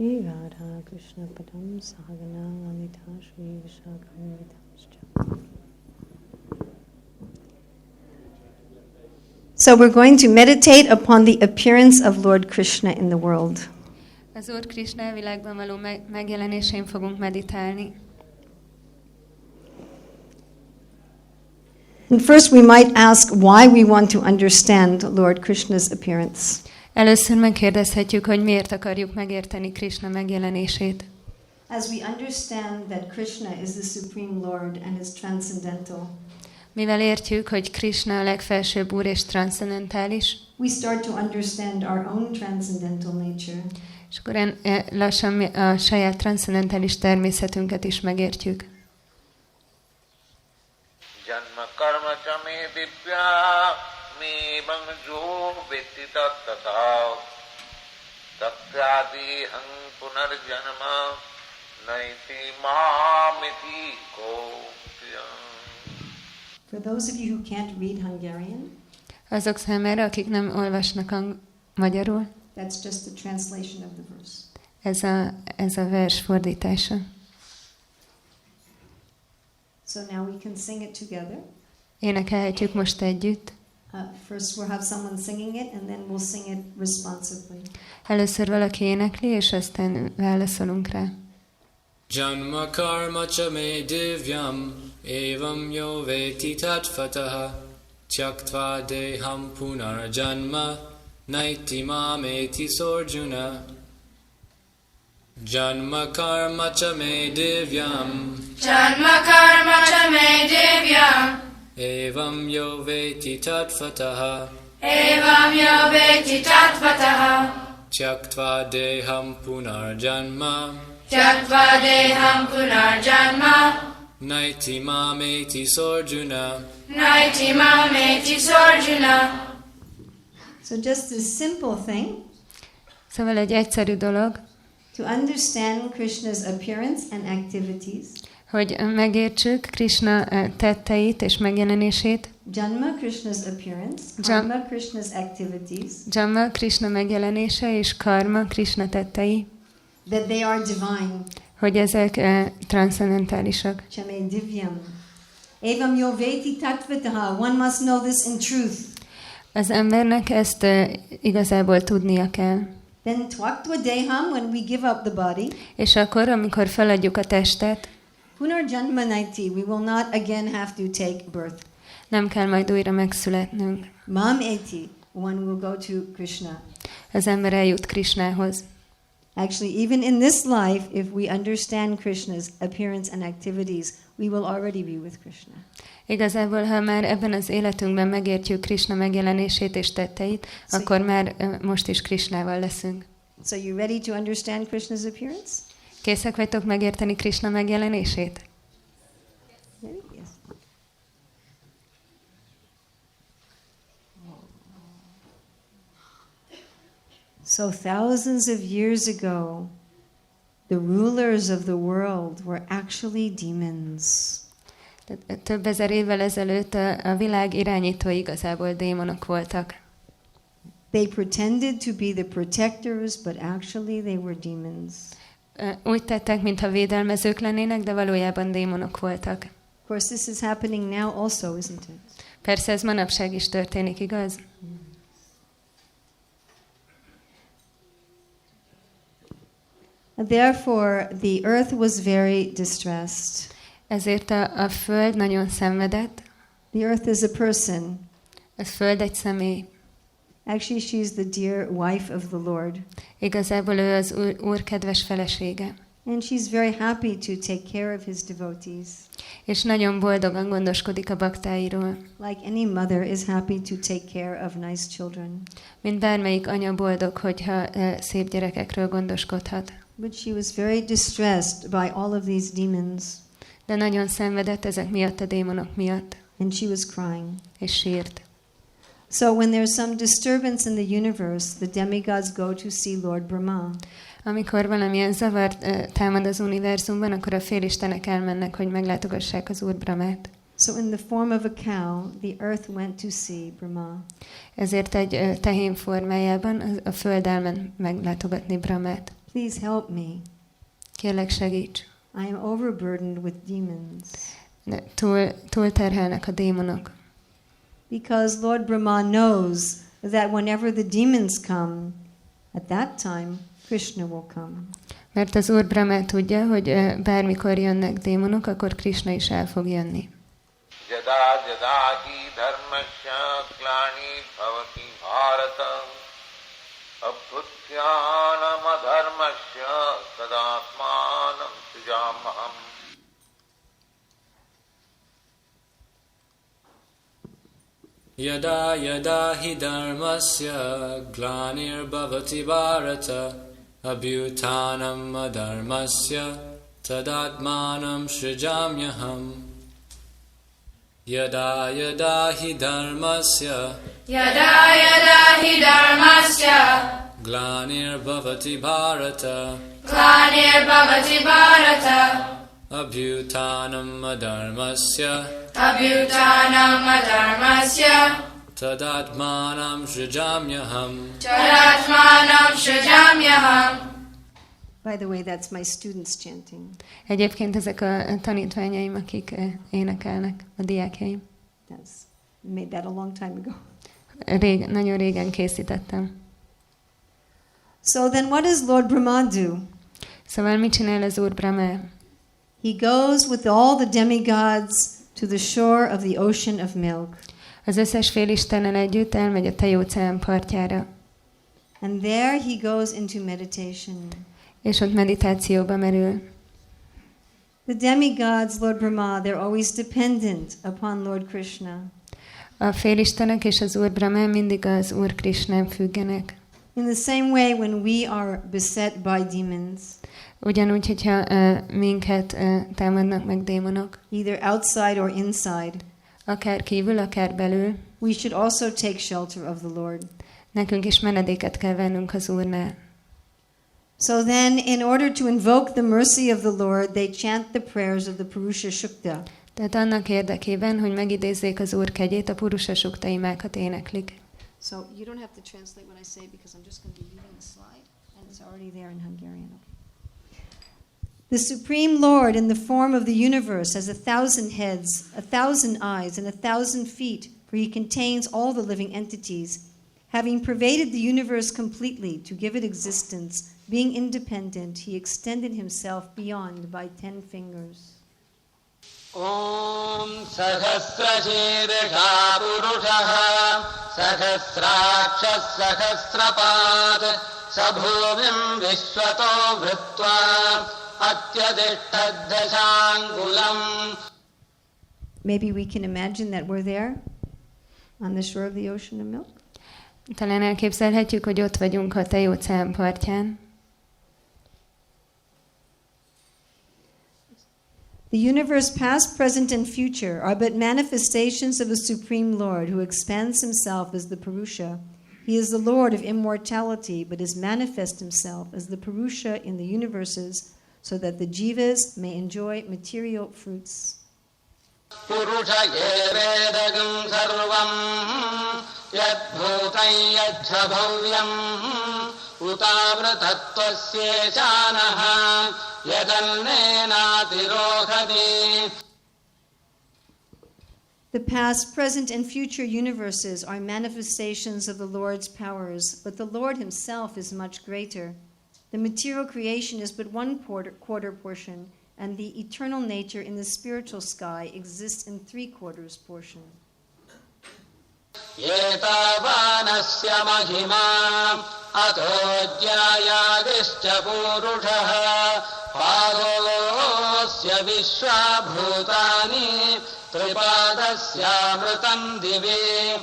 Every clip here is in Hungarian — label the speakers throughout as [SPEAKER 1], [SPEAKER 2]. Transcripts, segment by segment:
[SPEAKER 1] Shri Radha Krishna Padam Sahagana Lalita Shri Vishakam. So we're going to meditate upon the appearance of Lord Krishna in the world.
[SPEAKER 2] Az Úr Krisna világban való megjelenésén fogunk meditálni.
[SPEAKER 1] And first we might ask why we want to understand Lord Krishna's appearance.
[SPEAKER 2] Először megkérdezhetjük, hogy miért akarjuk megérteni Krishna megjelenését.
[SPEAKER 1] As we understand that Krishna is the Supreme Lord and is transcendental,
[SPEAKER 2] mivel értjük, hogy Krishna a legfelsőbb Úr és transzcendentális,
[SPEAKER 1] we start to understand our own transcendental nature.
[SPEAKER 2] és akkor lassan a saját transzcendentális természetünket is megértjük.
[SPEAKER 3] Janma karma chame divya me bangjo veti tattata tatyadi hang punarjanma naiti mamiti kopya.
[SPEAKER 1] For those of you who can't read Hungarian,
[SPEAKER 2] Azok számára, akik nem olvasnak magyarul,
[SPEAKER 1] that's just the translation of the verse.
[SPEAKER 2] Ez a vers fordítása.
[SPEAKER 1] So now we can sing it together.
[SPEAKER 2] Énekelhetjük most együtt.
[SPEAKER 1] First we'll have someone singing it, and then we'll sing it responsively.
[SPEAKER 2] Először valaki énekli, és aztán válaszolunk rá.
[SPEAKER 4] Janma karma cha me divyam evam yo veti tatfataha tyaktva deham punar janma naiti mameti sorjuna. Janma karma cha me divyam evam yo veti tatfataha tyaktva deham punar janma naiti mameti sorjuna.
[SPEAKER 1] So just this simple thing,
[SPEAKER 2] Szóval egy egyszerű dolog,
[SPEAKER 1] to understand Krishna's appearance and activities.
[SPEAKER 2] hogy megértsük Krishna tetteit és megjelenését.
[SPEAKER 1] Janma, Krishna's appearance. Karma, Krishna's activities.
[SPEAKER 2] Janma, Krishna megjelenése, és karma, Krishna tettei.
[SPEAKER 1] That they are divine.
[SPEAKER 2] Hogy ezek transzcendentálisak.
[SPEAKER 1] Chame divyam. Evam yo veti tatvataha. One must know this in truth.
[SPEAKER 2] Az embernek ezt igazából tudnia kell.
[SPEAKER 1] Then twaktva deham, when we give up the body.
[SPEAKER 2] És akkor, amikor feladjuk a testet,
[SPEAKER 1] Punarjanma naiti, we will not again have to take birth.
[SPEAKER 2] nem kell majd újra megszületnünk.
[SPEAKER 1] Mam eti, one will go to Krishna.
[SPEAKER 2] Az ember eljut Krishnához.
[SPEAKER 1] Actually, even in this life, if we understand Krishna's appearance and activities, we will already be with Krishna.
[SPEAKER 2] Igazából, ha már ebben az életünkben megértjük Krishna megjelenését és tetteit, akkor már most is Krishnával leszünk.
[SPEAKER 1] So you ready to understand Krishna's appearance?
[SPEAKER 2] Készek vagytok megérteni Krishna megjelenését?
[SPEAKER 1] Ready? Yes. So thousands of years ago, the rulers of the world were actually demons.
[SPEAKER 2] Több ezer évvel ezelőtt a világ irányítói igazából démonok voltak.
[SPEAKER 1] They pretended to be the protectors, but actually they were demons.
[SPEAKER 2] Úgy tettek, mintha védelmezők lennének, de valójában démonok voltak.
[SPEAKER 1] Of course, this is happening now also, isn't it?
[SPEAKER 2] Persze ez manapság is történik, igaz?
[SPEAKER 1] Therefore, the earth was very distressed.
[SPEAKER 2] Ezért a föld nagyon szenvedett.
[SPEAKER 1] The earth is a person.
[SPEAKER 2] A föld egy személy.
[SPEAKER 1] Actually, she's the dear wife of the Lord.
[SPEAKER 2] Igazából ő az Úr kedves felesége.
[SPEAKER 1] And she's very happy to take care of his devotees.
[SPEAKER 2] És nagyon boldogan gondoskodik a baktáiról.
[SPEAKER 1] Like any mother is happy to take care of nice children.
[SPEAKER 2] Mint bármelyik anya boldog, hogyha szép gyerekekről gondoskodhat.
[SPEAKER 1] But she was very distressed by all of these demons.
[SPEAKER 2] De nagyon szenvedett ezek miatt, a démonok miatt.
[SPEAKER 1] And she was crying.
[SPEAKER 2] És sírt.
[SPEAKER 1] So when there's some disturbance in the universe, the demigods go to see Lord Brahma.
[SPEAKER 2] Amikor valamilyen zavar támad az univerzumban, akkor a félistenek elmennek, hogy meglátogassák az Úr Brahmát.
[SPEAKER 1] So in the form of a cow, the earth went to see Brahma.
[SPEAKER 2] Ezért egy tehén formájában a föld elment meglátogatni Brahmát.
[SPEAKER 1] Please help me.
[SPEAKER 2] Kérlek, segíts.
[SPEAKER 1] I am overburdened with demons.
[SPEAKER 2] Túl terhelnek a démonok.
[SPEAKER 1] Because Lord Brahma knows that whenever the demons come, at that time, Krishna will come.
[SPEAKER 2] Mert az Úr Brahma tudja, hogy bármikor jönnek démonok, akkor Krishna is el fog jönni.
[SPEAKER 3] Jada jada hi dharmasya glani bhavati bharata abhutyanam adharmasya tadatmanam sujamaham.
[SPEAKER 4] Yada yada hi dharmasya glanir bhavati bharata abhyutanam adharmasya tadatmanam srijamyaham. Yada yada hi dharmasya glanir bhavati bharata abhyutanam adharmasya tadatmanam srijamyaham.
[SPEAKER 1] By the way, that's my students chanting.
[SPEAKER 2] Egyébként ezek a tanítványaim, akik énekelnek, a diákjaim.
[SPEAKER 1] Made that a long time ago.
[SPEAKER 2] Nagyon régen készítettem.
[SPEAKER 1] So then what does Lord Brahma do?
[SPEAKER 2] Szóval mit csinál az Úr Brahma?
[SPEAKER 1] He goes with all the demigods to the shore of the ocean of milk.
[SPEAKER 2] Az összes félistennel együtt elmegy a tejóceán partjára.
[SPEAKER 1] And there he goes into meditation.
[SPEAKER 2] És ott meditációba merül.
[SPEAKER 1] The demigods, Lord Brahma, they're always dependent upon Lord Krishna.
[SPEAKER 2] A félistenek és az Úr Brahma mindig az Úr Krishnán függenek.
[SPEAKER 1] In the same way when we are beset by demons.
[SPEAKER 2] Ugyanúgy, hogyha minket támadnak meg démonok.
[SPEAKER 1] Either outside or inside.
[SPEAKER 2] Akár kívül, akár belül.
[SPEAKER 1] We should also take shelter of the Lord.
[SPEAKER 2] Nekünk is menedéket kell vennünk az Úrnál.
[SPEAKER 1] So then, in order to invoke the mercy of the Lord, they chant the prayers of the Purusha Shukta.
[SPEAKER 2] Tehát annak érdekében, hogy megidézzék az Úr kegyét, a Purusha Shukta imákat éneklik.
[SPEAKER 1] So you don't have to translate what I say because I'm just going to be reading the slide and it's already there in Hungarian. The Supreme Lord in the form of the universe has 1,000 heads, 1,000 eyes, and 1,000 feet, for he contains all the living entities. Having pervaded the universe completely to give it existence, being independent, he extended himself beyond by 10 fingers.
[SPEAKER 5] Om Sahasrashirha Purushaha Sahasrakshas Sahasrapad Sabhuvim Vishwato Vrittva Atyadishtadhashangulam.
[SPEAKER 1] Maybe we can imagine that we're there on the shore of the ocean of milk.
[SPEAKER 2] Talán elképzelhetjük, hogy ott vagyunk a tejóceán partján.
[SPEAKER 1] The universe, past, present, and future are but manifestations of the Supreme Lord who expands himself as the Purusha. He is the Lord of immortality, but has manifest himself as the Purusha in the universes so that the jivas may enjoy material fruits.
[SPEAKER 5] Purusha yevedagam sarvam yad bhutan yad bhavyam utavratattvasya shanaha yadannenatirohati.
[SPEAKER 1] The past, present, and future universes are manifestations of the Lord's powers, but the Lord himself is much greater. The material creation is but one quarter portion, and the eternal nature in the spiritual sky exists in 3/4 portion.
[SPEAKER 5] Yetavanasya mahima atodhyayadischa purushaha padosya vishwabhutani tripadasya amritam divi.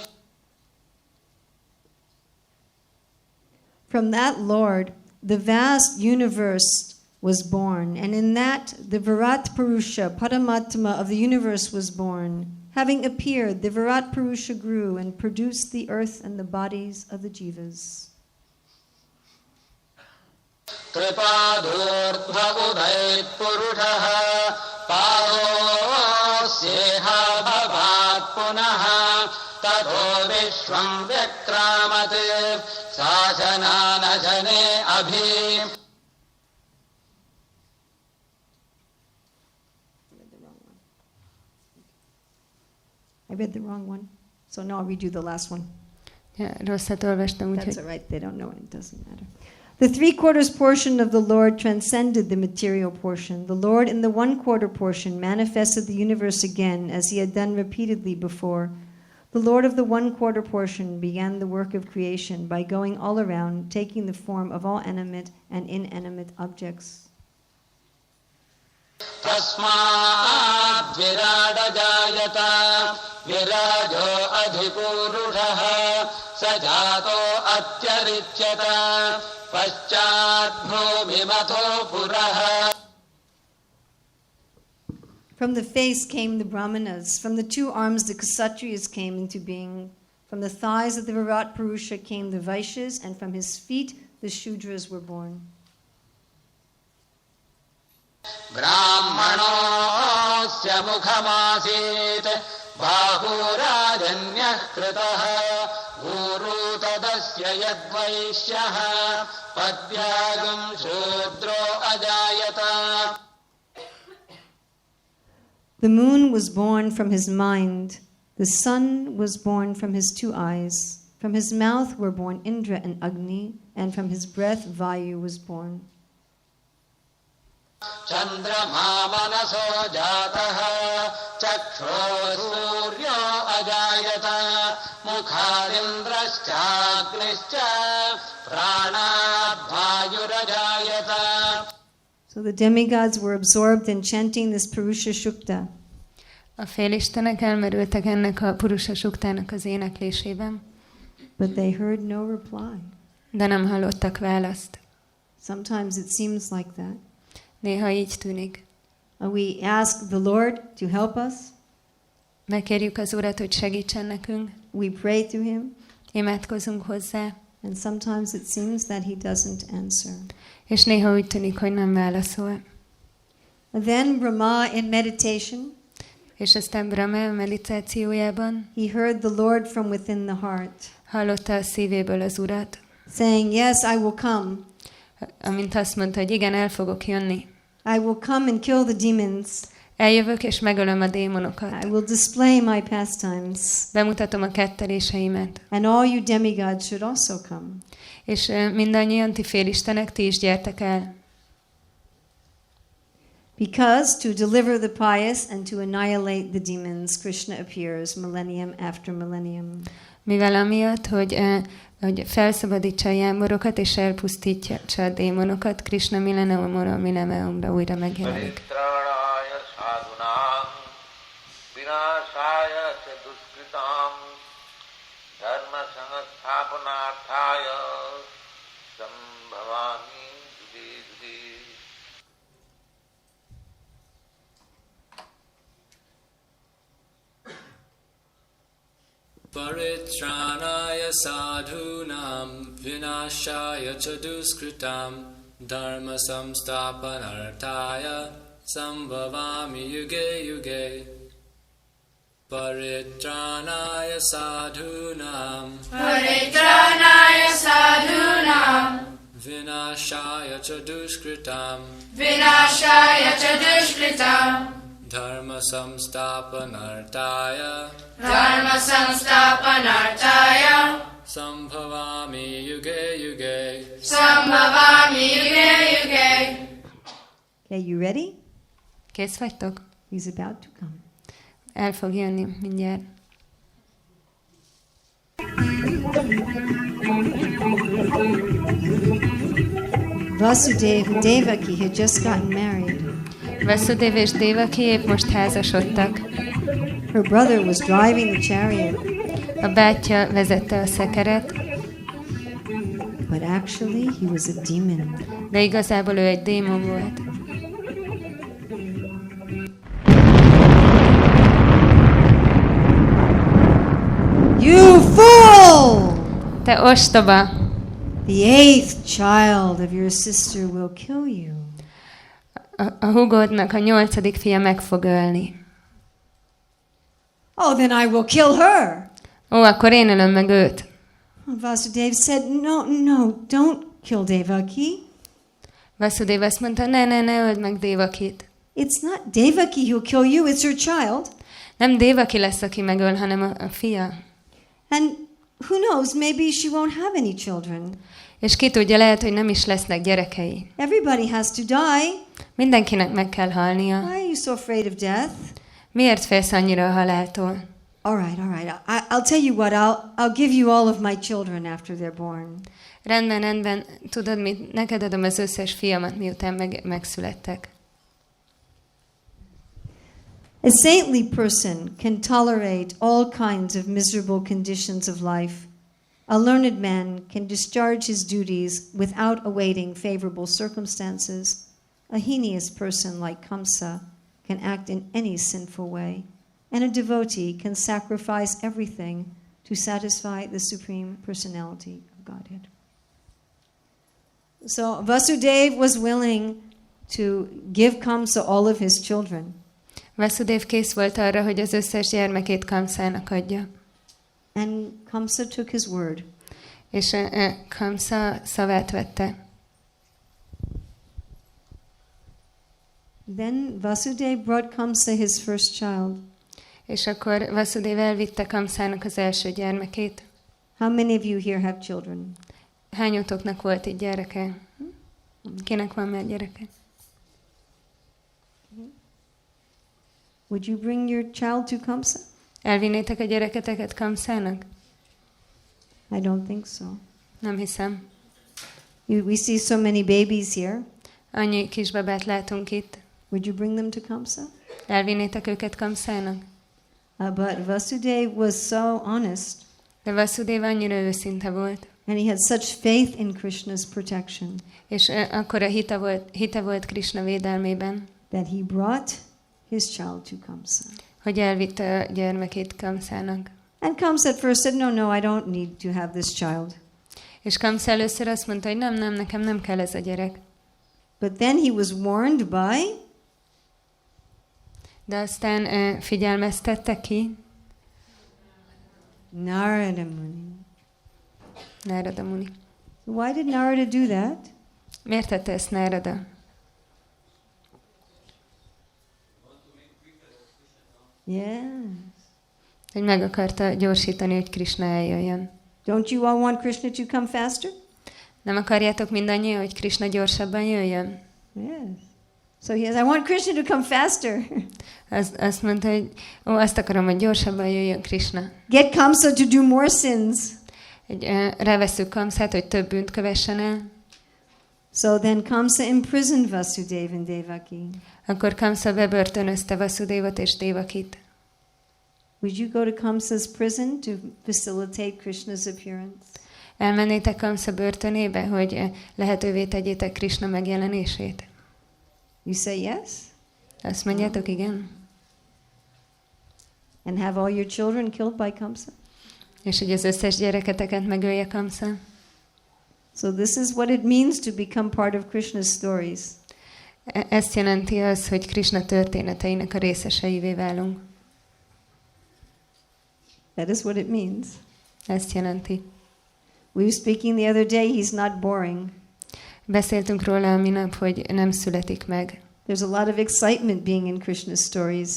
[SPEAKER 1] From that Lord, the vast universe was born, and in that the Virat Purusha, Paramatma of the universe was born. Having appeared, the Virat Purusha grew and produced the earth and the bodies of the jivas.
[SPEAKER 5] Tripadurdha udait purushaha parosyeha bhavat punaha tato vishvam vyakramate sasanana jane abhi.
[SPEAKER 1] read the wrong one. So now I'll read you the last one.
[SPEAKER 2] Ja, rosszat olvastam,
[SPEAKER 1] That's
[SPEAKER 2] úgyhogy...
[SPEAKER 1] all right. They don't know it. It doesn't matter. The 3/4 portion of the Lord transcended the material portion. The Lord in the 1/4 portion manifested the universe again as he had done repeatedly before. The Lord of the 1/4 portion began the work of creation by going all around, taking the form of all animate and inanimate objects.
[SPEAKER 5] तस्माद् विराड जायत विराजो अधिपूरुषः स जातो अत्यरिच्यत पश्चात् भूमिमथो पुरः.
[SPEAKER 1] From the face came the Brahmanas. From the 2 arms the Kshatriyas came into being. From the thighs of the Virat Purusha came the Vaishyas, and from his feet the Shudras were born.
[SPEAKER 5] ब्राह्मणोऽस्य मुखमासीत् बाहुराजन्यः कृतः ऊरू तदस्य यद्वैश्यः पद्भ्यागं शूद्रो अजायत.
[SPEAKER 1] The moon was born from his mind. The sun was born from his 2 eyes. From his mouth were born Indra and Agni, and from his breath Vayu was born.
[SPEAKER 5] चन्द्रमा मनसो जातः चक्षो सूर्यो अजायत मुखादिन्द्रश्चाग्निश्च प्राणाद् वायुरजायत.
[SPEAKER 1] So the demigods were absorbed in chanting this Purusha Shukta.
[SPEAKER 2] A félistenek elmerültek ennek a Purusha Suktának az éneklésében,
[SPEAKER 1] But they heard no reply.
[SPEAKER 2] de nem hallottak választ.
[SPEAKER 1] Sometimes it seems like that.
[SPEAKER 2] Néha így tűnik.
[SPEAKER 1] We ask the Lord to help us.
[SPEAKER 2] Megkérjük az Urat, hogy segítsen nekünk.
[SPEAKER 1] We pray to him.
[SPEAKER 2] Imádkozunk hozzá.
[SPEAKER 1] And sometimes it seems that he doesn't answer.
[SPEAKER 2] És néha úgy tűnik, hogy nem válaszol.
[SPEAKER 1] And then Brahma in meditation,
[SPEAKER 2] És aztán Brahma meditációjában
[SPEAKER 1] he heard the Lord from within the heart,
[SPEAKER 2] hallotta a szívéből az Urat,
[SPEAKER 1] saying, yes, I will come.
[SPEAKER 2] amint azt mondta, hogy igen, el fogok jönni.
[SPEAKER 1] I will come and kill the demons.
[SPEAKER 2] Eljövök és megölöm a démonokat.
[SPEAKER 1] I will display my pastimes.
[SPEAKER 2] Bemutatom a ketteléseimet.
[SPEAKER 1] And all you demigods should also come.
[SPEAKER 2] És mindannyian ti félistenek, ti is gyertek el.
[SPEAKER 1] Because to deliver the pious and to annihilate the demons, Krishna appears millennium after millennium.
[SPEAKER 2] Mivel amiatt, hogy felszabadítsa a jámborokat és elpusztítja a démonokat, Krishna millenniumra, millenniumra újra megjelenik.
[SPEAKER 4] Paritranaya sadhunam vinashaya cha duskritam dharma samstapanartaya sambhavami yuge yuge. Paritranaya sadhunam vinashaya cha duskritam dharma samstapanartaya sambhavami yuge yuge.
[SPEAKER 1] Okay, you ready?
[SPEAKER 2] Kész vagytok?
[SPEAKER 1] He's about to come.
[SPEAKER 2] El fog jönni mindjárt.
[SPEAKER 1] Vasudeva and Devaki had just gotten married.
[SPEAKER 2] Vasudeva és Devaki épp most házasodtak.
[SPEAKER 1] Her brother was driving the chariot.
[SPEAKER 2] A bátyja vezette a szekeret,
[SPEAKER 1] But actually, he was a demon.
[SPEAKER 2] de igazából ő egy démon volt.
[SPEAKER 1] You fool!
[SPEAKER 2] Te ostoba!
[SPEAKER 1] The 8th child of your sister will kill you.
[SPEAKER 2] A húgodnak a 8. fia meg fog ölni.
[SPEAKER 1] Oh, then I will kill her.
[SPEAKER 2] Ó, akkor én ölöm meg őt.
[SPEAKER 1] Vasudeva said, no, don't kill Devaki.
[SPEAKER 2] Vasudeva azt mondta, ne öld meg Devakit.
[SPEAKER 1] It's not Devaki who'll kill you, it's her child.
[SPEAKER 2] Nem Devaki lesz, aki megöl, hanem a fia.
[SPEAKER 1] And who knows, maybe she won't have any children.
[SPEAKER 2] És ki tudja, lehet, hogy nem is lesznek gyerekei.
[SPEAKER 1] Everybody has to die.
[SPEAKER 2] Mindenkinek meg kell halnia.
[SPEAKER 1] Why are you so afraid of death?
[SPEAKER 2] Miért félsz annyira a haláltól?
[SPEAKER 1] All right. I'll tell you what, I'll give you all of my children after they're born.
[SPEAKER 2] Rendben. Tudod mit? Neked adom az összes fiamat, miután megszülettek.
[SPEAKER 1] A saintly person can tolerate all kinds of miserable conditions of life. A learned man can discharge his duties without awaiting favorable circumstances. A heinous person like Kamsa can act in any sinful way. And a devotee can sacrifice everything to satisfy the Supreme Personality of Godhead. So Vasudeva was willing to give Kamsa all of his children.
[SPEAKER 2] Vasudeva kész volt arra, hogy az összes gyermekét Kamszának adja.
[SPEAKER 1] And Kamsa took his word.
[SPEAKER 2] És Kamsa szavát vette.
[SPEAKER 1] Then Vasudeva brought Kamsa his first child.
[SPEAKER 2] És akkor Vasudeva elvitte Kamszának az első gyermekét.
[SPEAKER 1] How many of you here have children?
[SPEAKER 2] Hányotoknak volt itt gyereke? Kinek van már gyereke?
[SPEAKER 1] Would you bring your child to Kamsa?
[SPEAKER 2] Elvinnétek a gyereketeket Kamszának?
[SPEAKER 1] I don't think so.
[SPEAKER 2] Nem hiszem.
[SPEAKER 1] We see so many babies here.
[SPEAKER 2] Annyi kisbabát látunk itt.
[SPEAKER 1] Would you bring them to Kamsa?
[SPEAKER 2] Elvinnétek őket Kamszának?
[SPEAKER 1] But Vasudeva was so honest.
[SPEAKER 2] De Vasudeva annyira őszinte volt.
[SPEAKER 1] And he had such faith in Krishna's protection.
[SPEAKER 2] És akkora hite volt Krishna védelmében.
[SPEAKER 1] That he brought his child to Kamsa.
[SPEAKER 2] Hogy elvitte a gyermekét Kamszának.
[SPEAKER 1] And Kamsa at first said, no, I don't need to have this child.
[SPEAKER 2] És Kamsa először azt mondta, hogy nem, nekem nem kell ez a gyerek.
[SPEAKER 1] But then he was warned by...
[SPEAKER 2] De aztán figyelmeztette ki?
[SPEAKER 1] Narada Muni.
[SPEAKER 2] Narada Muni.
[SPEAKER 1] So why did Narada do that?
[SPEAKER 2] Miért tette ezt Narada?
[SPEAKER 1] Yes.
[SPEAKER 2] Hogy meg akarta gyorsítani, hogy Krishna eljöjjön.
[SPEAKER 1] Don't you all want Krishna to come faster?
[SPEAKER 2] Nem akarjátok mindannyian, hogy Krishna gyorsabban jöjjön?
[SPEAKER 1] Yes. So he says, I want Krishna to come faster.
[SPEAKER 2] Azt mondta, hogy azt akarom, hogy gyorsabban jöjjön Krishna.
[SPEAKER 1] Get Kamsa to do more sins.
[SPEAKER 2] Rávesszük Kamsát, hogy több bűnt kövessen el.
[SPEAKER 1] So then Kamsa imprisoned Vasudeva and Devaki.
[SPEAKER 2] Akkor Kamsa bebörtönözte Vasudevot és Devakit.
[SPEAKER 1] Would you go to Kamsa's prison to facilitate Krishna's appearance?
[SPEAKER 2] Elmennétek Kamsa börtönébe, hogy lehetővé tegyétek Krishna megjelenését?
[SPEAKER 1] You say yes?
[SPEAKER 2] Azt mondjátok, igen?
[SPEAKER 1] And have all your children killed by Kamsa?
[SPEAKER 2] És hogy az összes gyereketeket megölje Kamsa?
[SPEAKER 1] So this is what it means to become part of Krishna's stories.
[SPEAKER 2] Ezt jelenti az, hogy Krishna történeteinek a részeseivé válunk.
[SPEAKER 1] That is what it means.
[SPEAKER 2] Ezt jelenti.
[SPEAKER 1] We were speaking the other day, he's not boring.
[SPEAKER 2] Beszéltünk róla a minap, hogy nem születik meg.
[SPEAKER 1] There's a lot of excitement being in Krishna's stories.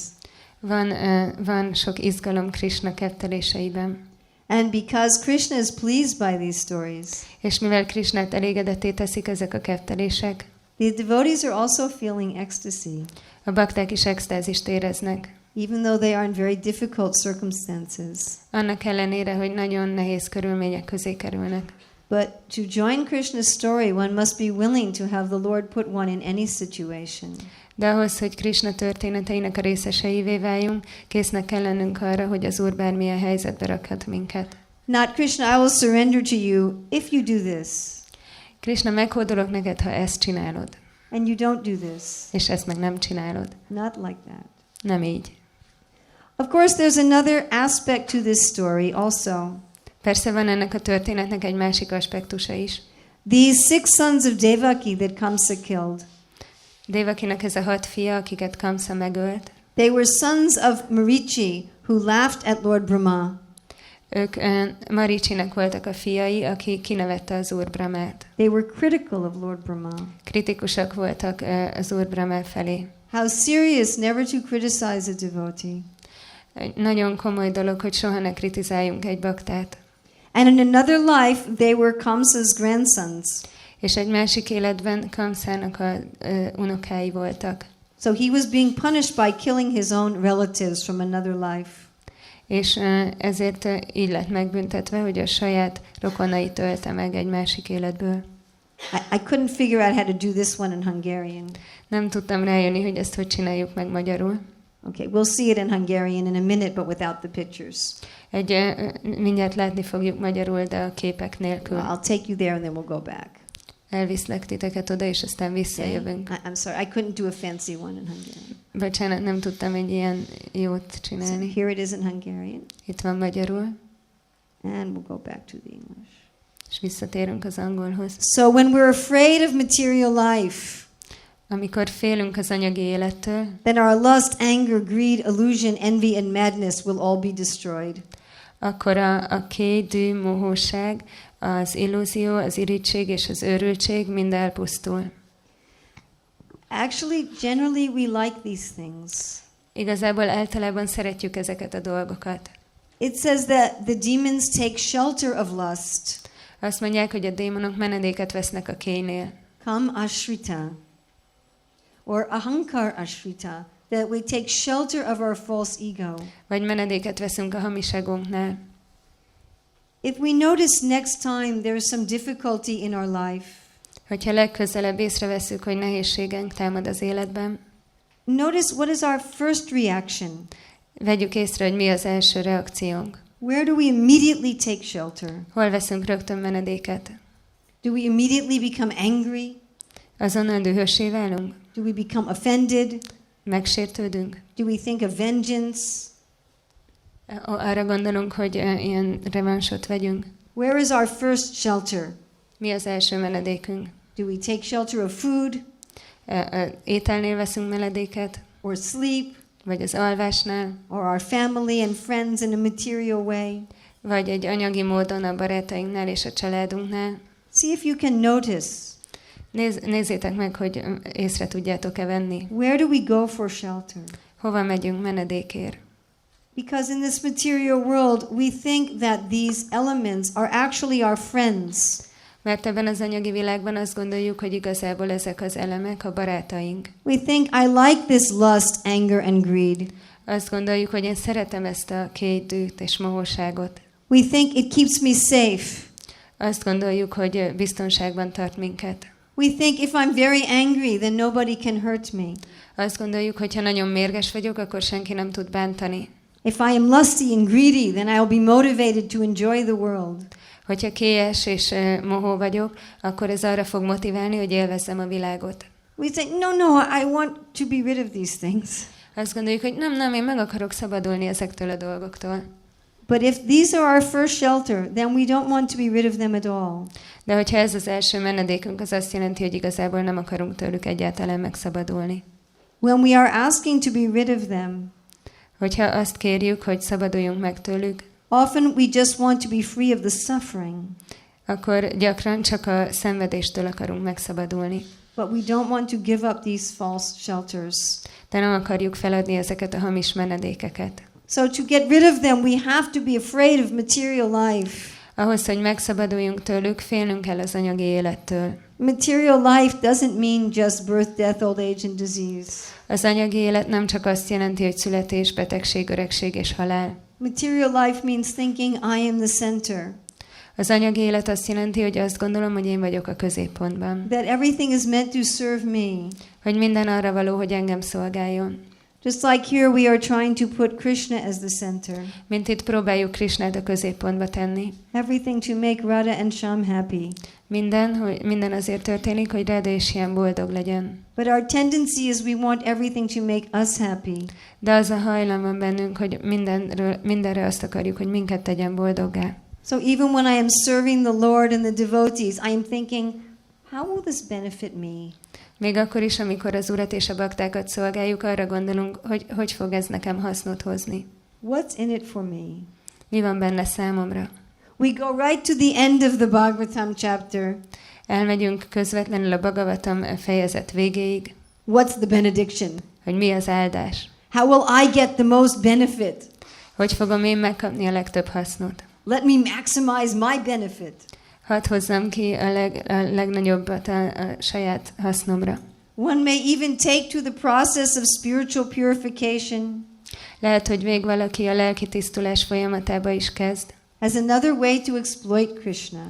[SPEAKER 2] Van sok izgalom Krishna ketteléseiben.
[SPEAKER 1] And because Krishna is pleased by these stories,
[SPEAKER 2] és mivel Krishnát elégedetté teszik ezek a kettelések,
[SPEAKER 1] the devotees are also feeling ecstasy.
[SPEAKER 2] A bakták is extázist éreznek.
[SPEAKER 1] Even though they are in very difficult circumstances.
[SPEAKER 2] Annak ellenére, hogy nagyon nehéz körülmények közé kerülnek.
[SPEAKER 1] But to join Krishna's story, one must be willing to have the Lord put one in any situation.
[SPEAKER 2] De ahhoz, hogy Krishna történeteinek a részeseivé váljunk, késznek kell lennünk arra, hogy az Úr bármilyen helyzetbe rakhat minket.
[SPEAKER 1] Not Krishna, I will surrender to you if you do this.
[SPEAKER 2] Krishna, meghódolok neked, ha ezt csinálod.
[SPEAKER 1] And you don't do this.
[SPEAKER 2] És ezt meg nem csinálod.
[SPEAKER 1] Not like that.
[SPEAKER 2] Nem így.
[SPEAKER 1] Of course, there's another aspect to this story also.
[SPEAKER 2] Persze van ennek a történetnek egy másik aspektusa is.
[SPEAKER 1] These 6 sons of Devaki that Kamsa killed.
[SPEAKER 2] Devakinak ez a 6 fia, akiket Kamsa megölt.
[SPEAKER 1] They were sons of Marichi, who laughed at Lord Brahma.
[SPEAKER 2] Ők Maricsinek voltak a fiai, aki kinevette az Úr Brahmát.
[SPEAKER 1] They were critical of Lord Brahma.
[SPEAKER 2] Kritikusak voltak az Úr Brahma felé.
[SPEAKER 1] How serious never to criticize a devotee.
[SPEAKER 2] Egy nagyon komoly dolog, hogy soha ne kritizáljunk egy baktát.
[SPEAKER 1] And in another life, they were Kamsa's grandsons.
[SPEAKER 2] És egy másik életben Kamszának a unokái voltak.
[SPEAKER 1] So he was being punished by killing his own relatives from another life.
[SPEAKER 2] És ezért így lett megbüntetve, hogy a saját rokonait ölte meg egy másik életből.
[SPEAKER 1] I couldn't figure out how to do this one in Hungarian.
[SPEAKER 2] Nem tudtam rájönni, hogy ezt hogy csináljuk meg magyarul.
[SPEAKER 1] Okay, we'll see it in Hungarian in a minute, but without the pictures.
[SPEAKER 2] Mindjárt látni fogjuk magyarul, de a képek nélkül.
[SPEAKER 1] I'll take you there and then we'll go back.
[SPEAKER 2] Elviszlek titeket oda, és aztán visszajövünk.
[SPEAKER 1] I'm sorry, I couldn't do a fancy one in Hungarian.
[SPEAKER 2] Bocsánat, nem tudtam egy ilyen jót csinálni.
[SPEAKER 1] So here it is in Hungarian.
[SPEAKER 2] Itt van magyarul.
[SPEAKER 1] And we'll go back to the English.
[SPEAKER 2] És visszatérünk az angolhoz.
[SPEAKER 1] So when we're afraid of material life,
[SPEAKER 2] amikor félünk az anyagi élettől,
[SPEAKER 1] then our lust, anger, greed, illusion, envy and madness will all be destroyed.
[SPEAKER 2] Akkor a kély, dű, mohóság, az illúzió, az irigység és az őrültség mind elpusztul.
[SPEAKER 1] Actually, generally we like these things.
[SPEAKER 2] Igazából általában szeretjük ezeket a dolgokat.
[SPEAKER 1] It says that the demons take shelter of lust.
[SPEAKER 2] Azt mondják, hogy a démonok menedéket vesznek a kélynél.
[SPEAKER 1] Kam ashrita. Or ahankar ashrita. That we take shelter of our false ego.
[SPEAKER 2] Vagy menedéket veszünk a hamiságunknál.
[SPEAKER 1] If we notice next time there is some difficulty in our life,
[SPEAKER 2] hogyha legközelebb észreveszünk, hogy nehézségeink támad az életben,
[SPEAKER 1] notice what is our first reaction.
[SPEAKER 2] Vegyük észre, hogy mi az első reakciónk.
[SPEAKER 1] Where do we immediately take shelter?
[SPEAKER 2] Hol veszünk rögtön menedéket?
[SPEAKER 1] Do we immediately become angry?
[SPEAKER 2] Azonnal dühössé válunk?
[SPEAKER 1] Do we become offended?
[SPEAKER 2] Megsértődünk?
[SPEAKER 1] Do we think of vengeance?
[SPEAKER 2] Arra gondolunk, hogy ilyen revansot vegyünk.
[SPEAKER 1] Where is our first shelter?
[SPEAKER 2] Mi az első menedékünk?
[SPEAKER 1] Do we take shelter of food?
[SPEAKER 2] Ételnél veszünk menedéket?
[SPEAKER 1] Or sleep?
[SPEAKER 2] Vagy az alvásnál?
[SPEAKER 1] Or our family and friends in a material way?
[SPEAKER 2] Vagy egy anyagi módon a barátainknál és a családunknál?
[SPEAKER 1] See if you can notice.
[SPEAKER 2] Nézzétek meg, hogy észre tudjátok-e venni.
[SPEAKER 1] Where do we go for shelter?
[SPEAKER 2] Hova megyünk menedékért?
[SPEAKER 1] Because in this material world we think that these elements are actually our friends.
[SPEAKER 2] Mert ebben az anyagi világban azt gondoljuk, hogy igazából ezek az elemek a barátaink.
[SPEAKER 1] We think I like this lust, anger and greed.
[SPEAKER 2] Azt gondoljuk, hogy én szeretem ezt a kétdűt és mohóságot.
[SPEAKER 1] We think it keeps me safe.
[SPEAKER 2] Azt gondoljuk, hogy biztonságban tart minket.
[SPEAKER 1] We think if I'm very angry, then nobody can hurt me.
[SPEAKER 2] Azt gondoljuk, hogy ha nagyon mérges vagyok, akkor senki nem tud bántani.
[SPEAKER 1] If I am lusty and greedy, then I'll be motivated to enjoy the world.
[SPEAKER 2] Hogyha kélyes és mohó vagyok, akkor ez arra fog motiválni, hogy élvezzem a világot.
[SPEAKER 1] We say, no, I want to be rid of these things.
[SPEAKER 2] Azt gondoljuk, hogy nem, én meg akarok szabadulni ezektől a dolgoktól.
[SPEAKER 1] But if these are our first shelter, then we don't want to be rid of them at all.
[SPEAKER 2] De hogyha ez az első menedékünk, az azt jelenti, hogy igazából nem akarunk tőlük egyáltalán megszabadulni.
[SPEAKER 1] When we are asking to be rid of them,
[SPEAKER 2] hogyha azt kérjük, hogy szabaduljunk meg tőlük,
[SPEAKER 1] often we just want to be free of the suffering.
[SPEAKER 2] Akkor gyakran csak a szenvedéstől akarunk megszabadulni.
[SPEAKER 1] But we don't want to give up these false shelters.
[SPEAKER 2] De nem akarjuk feladni ezeket a hamis menedékeket.
[SPEAKER 1] So to get rid of them, we have to be afraid of material life.
[SPEAKER 2] Ahhoz, hogy megszabaduljunk tőlük, félnünk kell az anyagi élettől.
[SPEAKER 1] Material life doesn't mean just birth, death, old age and disease.
[SPEAKER 2] Az anyagi élet nem csak azt jelenti, hogy születés, betegség, öregség és halál.
[SPEAKER 1] Material life means thinking I am the center.
[SPEAKER 2] Az anyagi élet azt jelenti, hogy azt gondolom, hogy én vagyok a középpontban.
[SPEAKER 1] That everything is meant to serve me.
[SPEAKER 2] Hogy minden arra való, hogy engem szolgáljon.
[SPEAKER 1] Just like here we are trying to put Krishna as the center.
[SPEAKER 2] Mint itt próbáljuk Krisnát a középpontba tenni.
[SPEAKER 1] Everything to make Radha and Shyam happy.
[SPEAKER 2] Minden azért történik, hogy Radha és Shyam boldog legyen.
[SPEAKER 1] But our tendency is we want everything to make us happy.
[SPEAKER 2] De az a hajlam van bennünk, hogy mindenre azt akarjuk, hogy minket tegyen boldoggá.
[SPEAKER 1] So even when I am serving the Lord and the devotees, I am thinking, how will this benefit me?
[SPEAKER 2] Még akkor is, amikor az Urat és a baktákat szolgáljuk, arra gondolunk, hogy fog ez nekem hasznot hozni.
[SPEAKER 1] What's in it for me?
[SPEAKER 2] Mi van benne számomra?
[SPEAKER 1] We go right to the end of the Bhagavatam chapter.
[SPEAKER 2] Elmegyünk közvetlenül a Bhagavatam fejezet végéig.
[SPEAKER 1] What's the benediction?
[SPEAKER 2] Hogy mi az áldás?
[SPEAKER 1] How will I get the most benefit?
[SPEAKER 2] Hogy fogom én megkapni a legtöbb hasznot?
[SPEAKER 1] Let me maximize my benefit.
[SPEAKER 2] Hadd hozzam ki a legnagyobbat a saját hasznomra.
[SPEAKER 1] One may even take to the process of spiritual purification
[SPEAKER 2] Lehet, hogy még valaki a lelki tisztulás folyamatába is kezd,
[SPEAKER 1] as another way to exploit Krishna.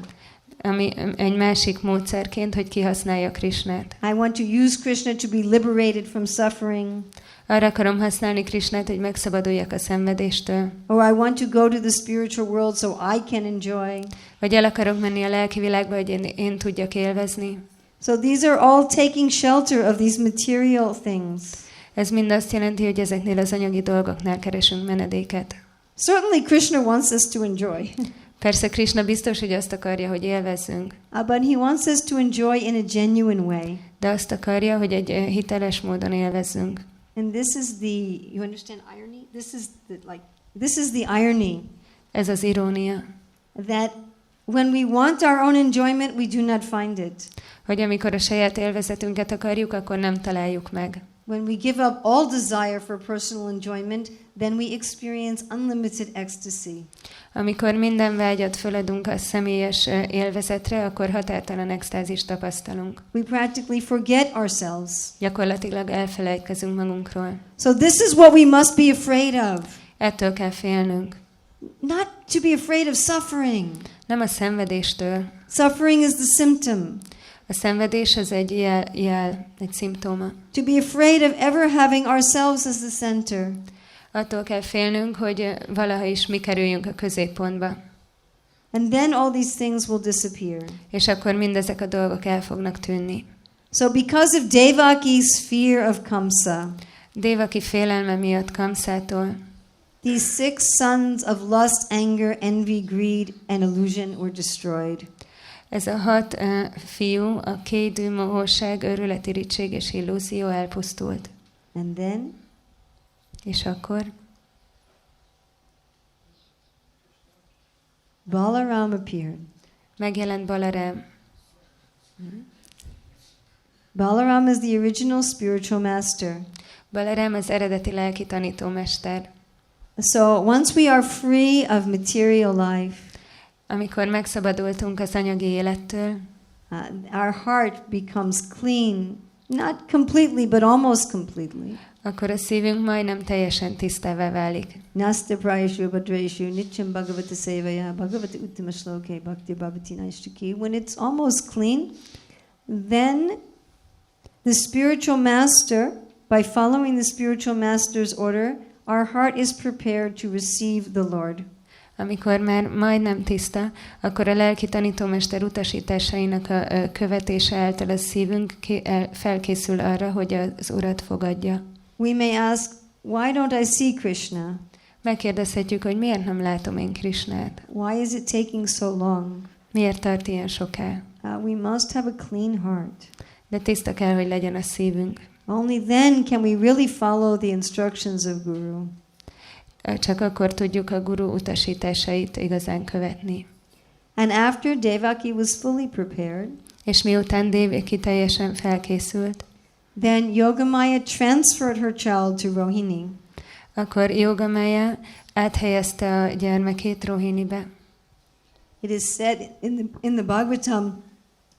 [SPEAKER 2] ami egy másik módszerként, hogy kihasználja Krisnát.
[SPEAKER 1] I want to use Krishna to be liberated from suffering.
[SPEAKER 2] Arra akarom használni Krisnát, hogy megszabaduljak a szenvedéstől.
[SPEAKER 1] Or I want to go to the spiritual world so I can enjoy.
[SPEAKER 2] Vagy el akarok menni a lelki világba, hogy én tudjak élvezni.
[SPEAKER 1] So these are all taking shelter of these material things.
[SPEAKER 2] Ez mind azt jelenti, hogy ezeknél az anyagi dolgoknál keresünk menedéket.
[SPEAKER 1] Certainly Krishna wants us to enjoy.
[SPEAKER 2] Persze Krisna biztos, hogy azt akarja, hogy élvezzünk.
[SPEAKER 1] But he wants us to enjoy in a genuine way.
[SPEAKER 2] De azt akarja, hogy egy hiteles módon élvezzünk.
[SPEAKER 1] And this is you understand irony? This is the irony.
[SPEAKER 2] Ez az irónia.
[SPEAKER 1] That when we want our own enjoyment, we do not find it.
[SPEAKER 2] Hogy amikor a saját élvezetünket akarjuk, akkor nem találjuk meg.
[SPEAKER 1] When we give up all desire for personal enjoyment, then we experience unlimited ecstasy.
[SPEAKER 2] Amikor minden vágyat föladunk a személyes élvezetre, akkor határtalan extázist tapasztalunk.
[SPEAKER 1] We practically forget ourselves.
[SPEAKER 2] Gyakorlatilag elfelejtkezünk magunkról.
[SPEAKER 1] So this is what we must be afraid of.
[SPEAKER 2] Ettől kell félnünk.
[SPEAKER 1] Not to be afraid of suffering.
[SPEAKER 2] Nem a szenvedéstől.
[SPEAKER 1] Suffering is the symptom.
[SPEAKER 2] A szenvedés az egy jel, egy szimptóma.
[SPEAKER 1] To be afraid of ever having ourselves as the center.
[SPEAKER 2] Attól kell félnünk, hogy valaha is mi kerüljünk a középpontba.
[SPEAKER 1] And then all these things will disappear.
[SPEAKER 2] És akkor mindezek a dolgok el fognak tűnni.
[SPEAKER 1] So because of Devaki's fear of Kamsa,
[SPEAKER 2] Devaki félelme miatt Kamszától,
[SPEAKER 1] these 6 sons of lust, anger, envy, greed, and illusion were destroyed.
[SPEAKER 2] ez a 6 fiú, a kédű, mohóság, örület, irigység és illúzió elpusztult.
[SPEAKER 1] And then
[SPEAKER 2] És akkor
[SPEAKER 1] Balaram appeared.
[SPEAKER 2] megjelent Balaram.
[SPEAKER 1] Balaram is the original spiritual master.
[SPEAKER 2] Balaram az eredeti lelki tanítómester.
[SPEAKER 1] So once we are free of material life,
[SPEAKER 2] Amikor megszabadultunk az anyagi élettől,
[SPEAKER 1] our heart becomes clean, not completely, but almost completely.
[SPEAKER 2] akkor a szívünk majdnem teljesen tisztává válik.
[SPEAKER 1] Nasta prayashu badrayashu nityam bhagavata sevaya bhagavata uttima shloke bhakti bhavati naishtuki. When it's almost clean, then the spiritual master, by following the spiritual master's order, our heart is prepared to receive the Lord.
[SPEAKER 2] Amikor már majdnem tiszta, akkor a lelki tanítómester utasításainak a követése által a szívünk felkészül arra, hogy az Urat fogadja.
[SPEAKER 1] We may ask, why don't I see Krishna?
[SPEAKER 2] Megkérdezhetjük, hogy miért nem látom én Krisnát?
[SPEAKER 1] Why is it taking so long?
[SPEAKER 2] Miért tart ilyen soká?
[SPEAKER 1] We must have a clean heart.
[SPEAKER 2] De tiszta kell, hogy legyen a szívünk.
[SPEAKER 1] Only then can we really follow the instructions of Guru.
[SPEAKER 2] Csak akkor tudjuk a Guru utasításait igazán követni.
[SPEAKER 1] And after Devaki was fully prepared,
[SPEAKER 2] És miután Devaki teljesen felkészült,
[SPEAKER 1] then Yogamaya transferred her child to Rohini.
[SPEAKER 2] akkor Yogamaya áthelyezte a gyermekét Rohinibe.
[SPEAKER 1] It is said in the Bhagavatam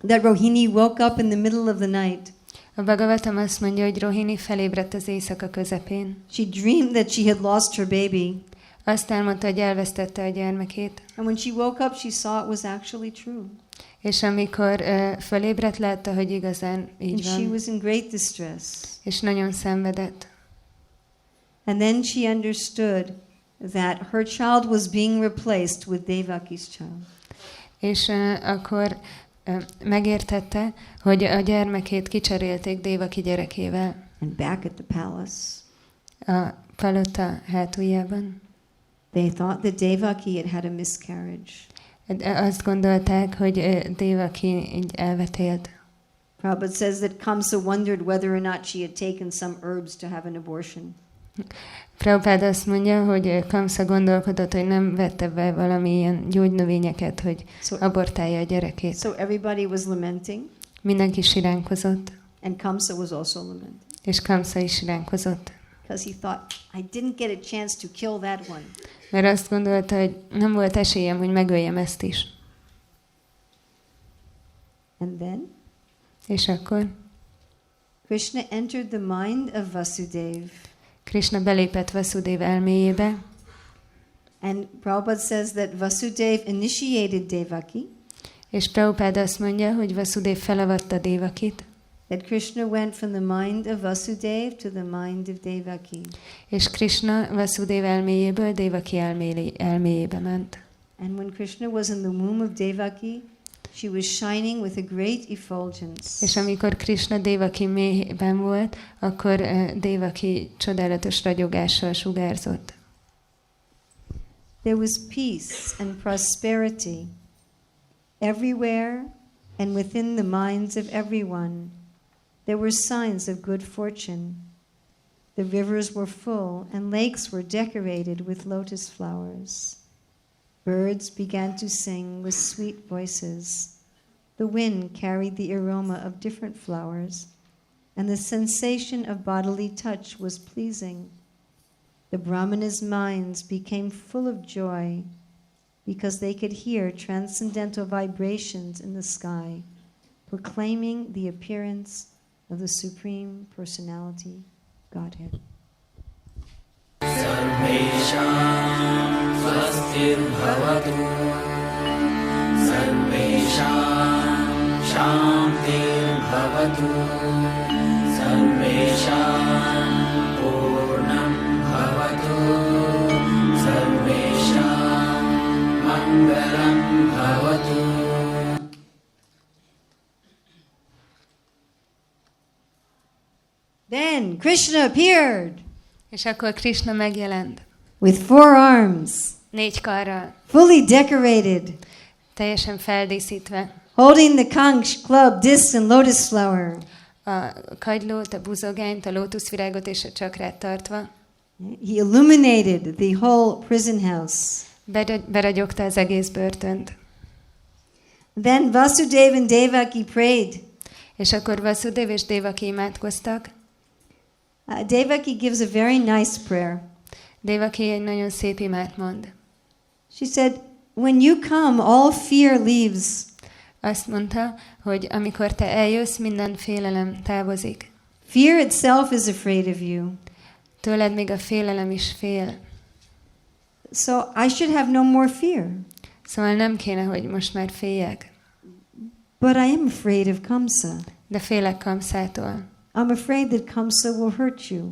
[SPEAKER 1] that Rohini woke up in the middle of the night.
[SPEAKER 2] A Bhagavatam azt mondja, hogy Rohini felébredt az éjszaka közepén.
[SPEAKER 1] She dreamed that she had lost her baby.
[SPEAKER 2] Azt álmodta, hogy elvesztette a gyermekét.
[SPEAKER 1] And when she woke up, she saw it was actually true.
[SPEAKER 2] És amikor felébredt, látta, hogy igazán így
[SPEAKER 1] And she
[SPEAKER 2] van.
[SPEAKER 1] was in great distress.
[SPEAKER 2] És nagyon szenvedett.
[SPEAKER 1] And then she understood that her child was being replaced with Devaki's child.
[SPEAKER 2] És akkor megértette, hogy a gyermekét kicserélték Devaki gyerekével.
[SPEAKER 1] And back at the palace,
[SPEAKER 2] A palota hátuljában.
[SPEAKER 1] they thought that Devaki had had a miscarriage.
[SPEAKER 2] Azt gondolták, hogy Devaki így elvetélt.
[SPEAKER 1] Prabhupada says that Kamsa wondered whether or not she had taken some herbs to have an abortion.
[SPEAKER 2] Prabhupád azt mondja, hogy Kamsa gondolkodott, hogy nem vette be valamilyen gyógynövényeket, hogy abortálja a gyerekét.
[SPEAKER 1] So everybody was lamenting,
[SPEAKER 2] Mindenki siránkozott,
[SPEAKER 1] and Kamsa was also lamenting.
[SPEAKER 2] és Kamsa is siránkozott.
[SPEAKER 1] because he thought, I didn't get a chance to kill that one.
[SPEAKER 2] Mert azt gondolta, hogy nem volt esélyem, hogy megöljem ezt is.
[SPEAKER 1] And then
[SPEAKER 2] És akkor
[SPEAKER 1] Krishna entered the mind of Vasudeva.
[SPEAKER 2] Krisna belépett Vasudeva elméjébe,
[SPEAKER 1] And Prabhupada says that Vasudeva initiated Devaki,
[SPEAKER 2] és Prabhupád azt mondja, hogy Vasudeva felavatta Devakit,
[SPEAKER 1] that Krishna went from the mind of Vasudeva to the mind of Devaki.
[SPEAKER 2] és Krishna Vasudeva elméjéből Devaki elméjébe ment.
[SPEAKER 1] And when Krishna was in the womb of Devaki, she was shining with a great effulgence.
[SPEAKER 2] És amikor Krishna Devaki méhében volt, akkor Devaki csodálatos ragyogással sugárzott.
[SPEAKER 1] There was peace and prosperity everywhere and within the minds of everyone. There were signs of good fortune. The rivers were full and lakes were decorated with lotus flowers. Birds began to sing with sweet voices. The wind carried the aroma of different flowers, and the sensation of bodily touch was pleasing. The Brahmanas' minds became full of joy because they could hear transcendental vibrations in the sky, proclaiming the appearance of the Supreme Personality, Godhead.
[SPEAKER 6] Sarvesham swastir bhavatu Sarvesham shantir bhavatu Sarvesham purnam bhavatu Sarvesham mangalam bhavatu.
[SPEAKER 1] Then Krishna appeared
[SPEAKER 2] És akkor Krishna megjelent.
[SPEAKER 1] with 4 arms,
[SPEAKER 2] 4 karral,
[SPEAKER 1] fully decorated,
[SPEAKER 2] teljesen feldíszítve.
[SPEAKER 1] holding the conch, club, disc, and lotus flower.
[SPEAKER 2] A kagylót, a buzogányt, a lótuszvirágot és a csakrát tartva.
[SPEAKER 1] He illuminated the whole prison house.
[SPEAKER 2] Beragyogta az egész börtönt.
[SPEAKER 1] Then Vasudeva and Devaki prayed.
[SPEAKER 2] És akkor Vasudeva és Devaki imádkoztak.
[SPEAKER 1] Devaki gives a very nice prayer.
[SPEAKER 2] Devaki egy nagyon szép imát mond.
[SPEAKER 1] She said, when you come, all fear leaves.
[SPEAKER 2] Azt mondta, hogy amikor te eljössz, minden félelem távozik.
[SPEAKER 1] Fear itself is afraid of you.
[SPEAKER 2] Tőled még a félelem is fél.
[SPEAKER 1] So I should have no more fear.
[SPEAKER 2] Szóval nem kéne, hogy most már féljek.
[SPEAKER 1] But I am afraid of Kamsa.
[SPEAKER 2] De félek Kamszától.
[SPEAKER 1] I'm afraid that Kamsa will hurt you.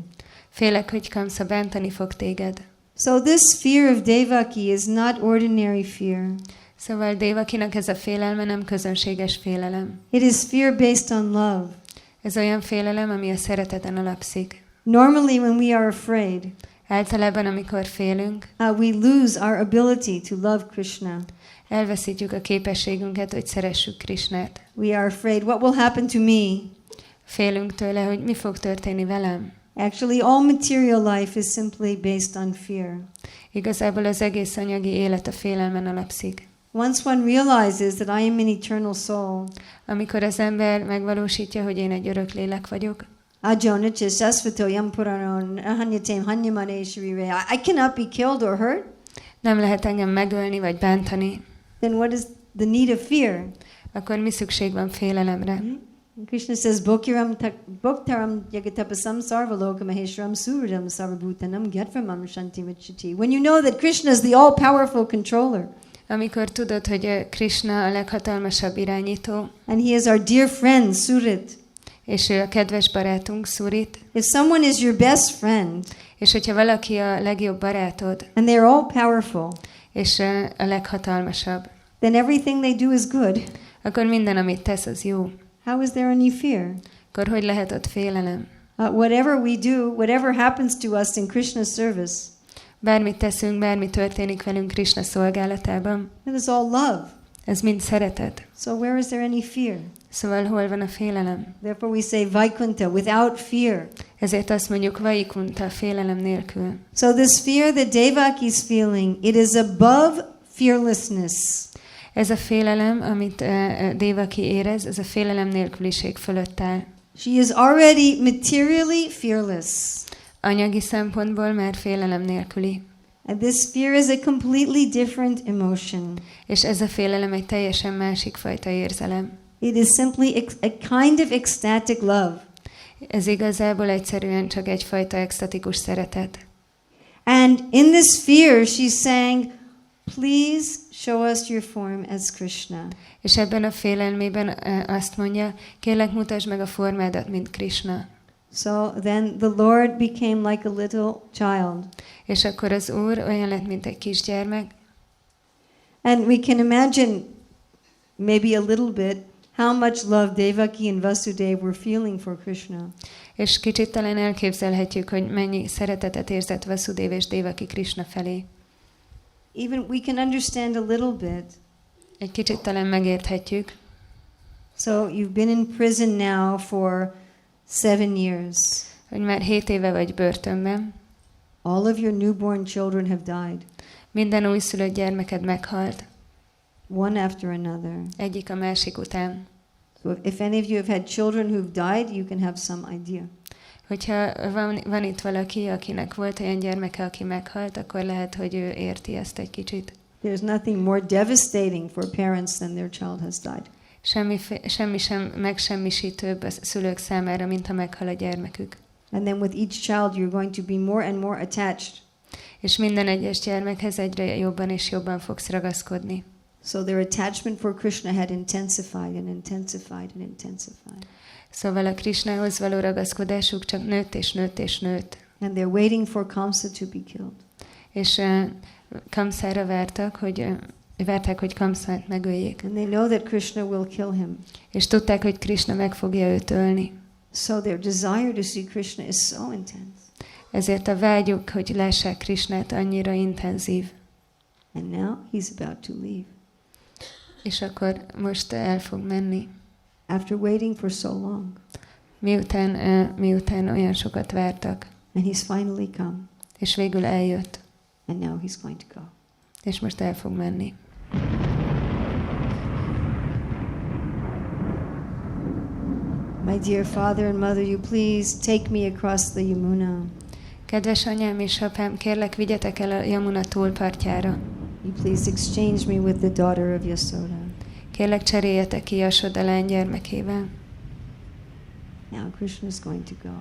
[SPEAKER 2] Félek, hogy Kamsa bántani fog téged.
[SPEAKER 1] So this fear of Devaki is not ordinary fear.
[SPEAKER 2] Szóval Devakinak ez a félelme nem közönséges félelem.
[SPEAKER 1] It is fear based on love.
[SPEAKER 2] Ez olyan félelem, ami a szereteten alapszik.
[SPEAKER 1] Normally when we are afraid,
[SPEAKER 2] Általában, amikor félünk,
[SPEAKER 1] we lose our ability to love Krishna.
[SPEAKER 2] elveszítjük a képességünket, hogy szeressük Krisnát.
[SPEAKER 1] We are afraid, what will happen to me?
[SPEAKER 2] Félünk tőle, hogy mi fog történni velem.
[SPEAKER 1] Actually, all material life is simply based on fear.
[SPEAKER 2] Igazából az egész anyagi élet a félelmen alapszik.
[SPEAKER 1] Once one realizes that I am an eternal soul,
[SPEAKER 2] Amikor az ember megvalósítja, hogy én egy örök lélek vagyok, I
[SPEAKER 1] cannot be killed or hurt.
[SPEAKER 2] nem lehet engem megölni vagy bántani,
[SPEAKER 1] Then what is the need of fear?
[SPEAKER 2] akkor mi szükség van félelemre?
[SPEAKER 1] Krishna says, Bhoktaram jagatapasam sarvaloka maheshwaram suridam sarvabhutanam gyatramam shanti vichiti. When you know that Krishna is the all-powerful controller,
[SPEAKER 2] Amikor tudod, hogy Krishna a leghatalmasabb irányító,
[SPEAKER 1] and he is our dear friend, Surit.
[SPEAKER 2] és ő a kedves barátunk, Surit,
[SPEAKER 1] If someone is your best friend,
[SPEAKER 2] és hogyha valaki a legjobb barátod,
[SPEAKER 1] and they're all powerful,
[SPEAKER 2] és a leghatalmasabb,
[SPEAKER 1] then everything they do is good.
[SPEAKER 2] akkor minden, amit tesz, az jó.
[SPEAKER 1] How is there any fear?
[SPEAKER 2] Akkor hogy lehet ott félelem?
[SPEAKER 1] Whatever we do, whatever happens to us in Krishna's service,
[SPEAKER 2] Bármit teszünk, bármi történik velünk Krishna szolgálatában,
[SPEAKER 1] it is all love.
[SPEAKER 2] ez mind szeretet.
[SPEAKER 1] So where is there any fear?
[SPEAKER 2] Szóval hol van a félelem?
[SPEAKER 1] Therefore we say Vaikunta, without fear.
[SPEAKER 2] Ezért azt mondjuk Vaikunta, félelem nélkül.
[SPEAKER 1] So this fear that Devaki is feeling, it is above fearlessness.
[SPEAKER 2] Ez a félelem, amit Devaki érez, ez a félelem nélküliség fölött áll.
[SPEAKER 1] She is already materially fearless.
[SPEAKER 2] anyagi szempontból már félelem nélküli.
[SPEAKER 1] And this fear is a completely different emotion.
[SPEAKER 2] És ez a félelem egy teljesen másik fajta érzelem.
[SPEAKER 1] It is simply a kind of ecstatic love.
[SPEAKER 2] Ez igazából egyszerűen csak egyfajta extatikus szeretet.
[SPEAKER 1] And in this fear, she's saying, please show us your form as Krishna.
[SPEAKER 2] És ebben a félelmében azt mondja, kérlek mutasd meg a formádat, mint Krishna.
[SPEAKER 1] So then the Lord became like a little child.
[SPEAKER 2] És akkor az Úr olyan lett, mint egy kisgyermek.
[SPEAKER 1] And we can imagine maybe a little bit how much love Devaki and Vasudev were feeling for Krishna.
[SPEAKER 2] És kicsit talán elképzelhetjük, hogy mennyi szeretetet érzett Vasudev és Devaki Krishna felé.
[SPEAKER 1] Even we can understand a little bit.
[SPEAKER 2] Egy kicsit talán megérthetjük.
[SPEAKER 1] So you've been in prison now for 7 years.
[SPEAKER 2] Hogy már 7 éve vagy börtönben.
[SPEAKER 1] All of your newborn children have died.
[SPEAKER 2] Minden újszülött gyermeked meghalt.
[SPEAKER 1] One after another.
[SPEAKER 2] Egyik a másik után.
[SPEAKER 1] So if any of you have had children who've died, you can have some idea.
[SPEAKER 2] Hogyha van itt valaki, akinek volt olyan gyermeke, aki meghalt, akkor lehet, hogy ő érti ezt egy kicsit.
[SPEAKER 1] There's nothing more devastating for parents than their child has died.
[SPEAKER 2] Semmi sem megsemmisítőbb a szülők számára, mint ha meghal a gyermekük.
[SPEAKER 1] And then with each child you're going to be more and more attached.
[SPEAKER 2] És minden egyes gyermekhez egyre jobban és jobban fogsz ragaszkodni.
[SPEAKER 1] So their attachment for Krishna had intensified and intensified and intensified.
[SPEAKER 2] Szóval a Krishnához való ragaszkodásuk csak nőtt és nőtt és nőtt.
[SPEAKER 1] And they're waiting for Kamsa to be killed.
[SPEAKER 2] És Kamszára várták, hogy Kamszát megöljék.
[SPEAKER 1] And they know that Krishna will kill him.
[SPEAKER 2] És tudták, hogy Krishna meg fogja őt ölni.
[SPEAKER 1] So their desire to see Krishna is so intense.
[SPEAKER 2] Ezért a vágyuk, hogy lássák Krishnát, annyira intenzív.
[SPEAKER 1] And now he's about to leave.
[SPEAKER 2] És akkor most el fog menni.
[SPEAKER 1] After waiting for so long.
[SPEAKER 2] Miután olyan sokat vártak.
[SPEAKER 1] And he's finally come.
[SPEAKER 2] És végül eljött.
[SPEAKER 1] And now he's going to go.
[SPEAKER 2] És most el fog menni.
[SPEAKER 1] My dear father and mother, you please take me across the Yamuna.
[SPEAKER 2] Kedves anyám és apám, kérlek, vigyetek el a Yamuna túlpartjára.
[SPEAKER 1] You please exchange me with the daughter of Yasoda.
[SPEAKER 2] Kérlek, cseréljetek ki Yasoda lánygyermekével.
[SPEAKER 1] Now Krishna is going to go.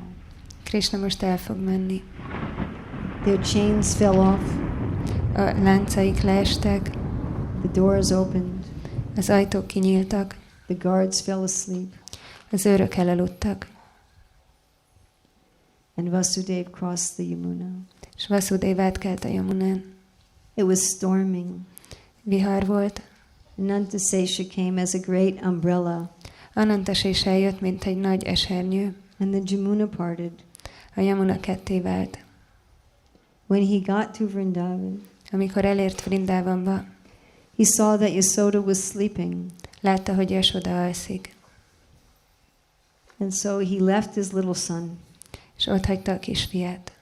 [SPEAKER 2] Krishna most el fog menni.
[SPEAKER 1] Their chains fell off.
[SPEAKER 2] A láncaik leestek.
[SPEAKER 1] The doors opened.
[SPEAKER 2] Az ajtók kinyíltak.
[SPEAKER 1] The guards fell asleep.
[SPEAKER 2] Az őrök elaludtak.
[SPEAKER 1] And Vasudev crossed the Yamuna.
[SPEAKER 2] És Vasudev átkelt a Yamunán.
[SPEAKER 1] It was storming.
[SPEAKER 2] Vihar volt.
[SPEAKER 1] Anantasesha came as a great umbrella.
[SPEAKER 2] Anantasesha eljött, mint egy nagy esernyő.
[SPEAKER 1] And the Jamuna parted.
[SPEAKER 2] A Yamuna ketté vált.
[SPEAKER 1] When he got to Vrindavan,
[SPEAKER 2] amikor elért Vrindavanba,
[SPEAKER 1] he saw that Yasoda was sleeping.
[SPEAKER 2] Látta, hogy Yasoda alszik.
[SPEAKER 1] And so he left his little son.
[SPEAKER 2] És ott hagyta a kisfiát.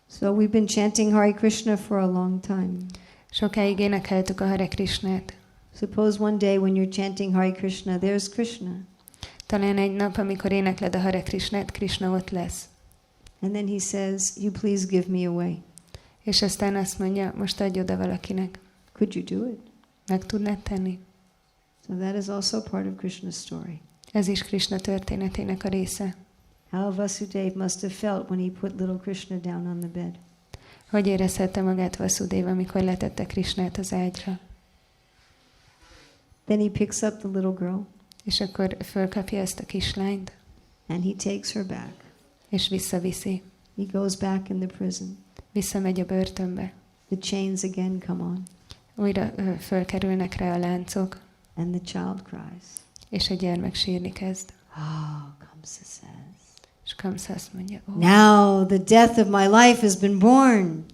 [SPEAKER 1] So we've been chanting Hare Krishna for a long time.
[SPEAKER 2] Sokáig énekeltük a Hare Krishnát.
[SPEAKER 1] Suppose one day when you're chanting Hare Krishna, there's Krishna.
[SPEAKER 2] Talán egy nap, amikor énekled a Hare Krishnát, Krishna ott lesz.
[SPEAKER 1] And then he says, you please give me away.
[SPEAKER 2] És aztán azt mondja, most adj oda valakinek.
[SPEAKER 1] Could you do it?
[SPEAKER 2] Meg tudnád tenni?
[SPEAKER 1] So that is also part of Krishna's story.
[SPEAKER 2] Ez is Krishna történetének a része.
[SPEAKER 1] How Vasudev must have felt when he put little Krishna down on the bed.
[SPEAKER 2] Hogy érezhette magát Vasudev, amikor letette Krishnát az ágyra.
[SPEAKER 1] Then he picks up the little girl.
[SPEAKER 2] És akkor fölkapja ezt a kislányt.
[SPEAKER 1] And he takes her back.
[SPEAKER 2] És visszaviszi.
[SPEAKER 1] He goes back in the prison.
[SPEAKER 2] Visszamegy a börtönbe.
[SPEAKER 1] The chains again come on.
[SPEAKER 2] Újra fölkerülnek rá a láncok.
[SPEAKER 1] And the child cries.
[SPEAKER 2] És a gyermek sírni kezd.
[SPEAKER 1] Kamsa says.
[SPEAKER 2] És Kamsa azt mondja,
[SPEAKER 1] now the death of my life has been born.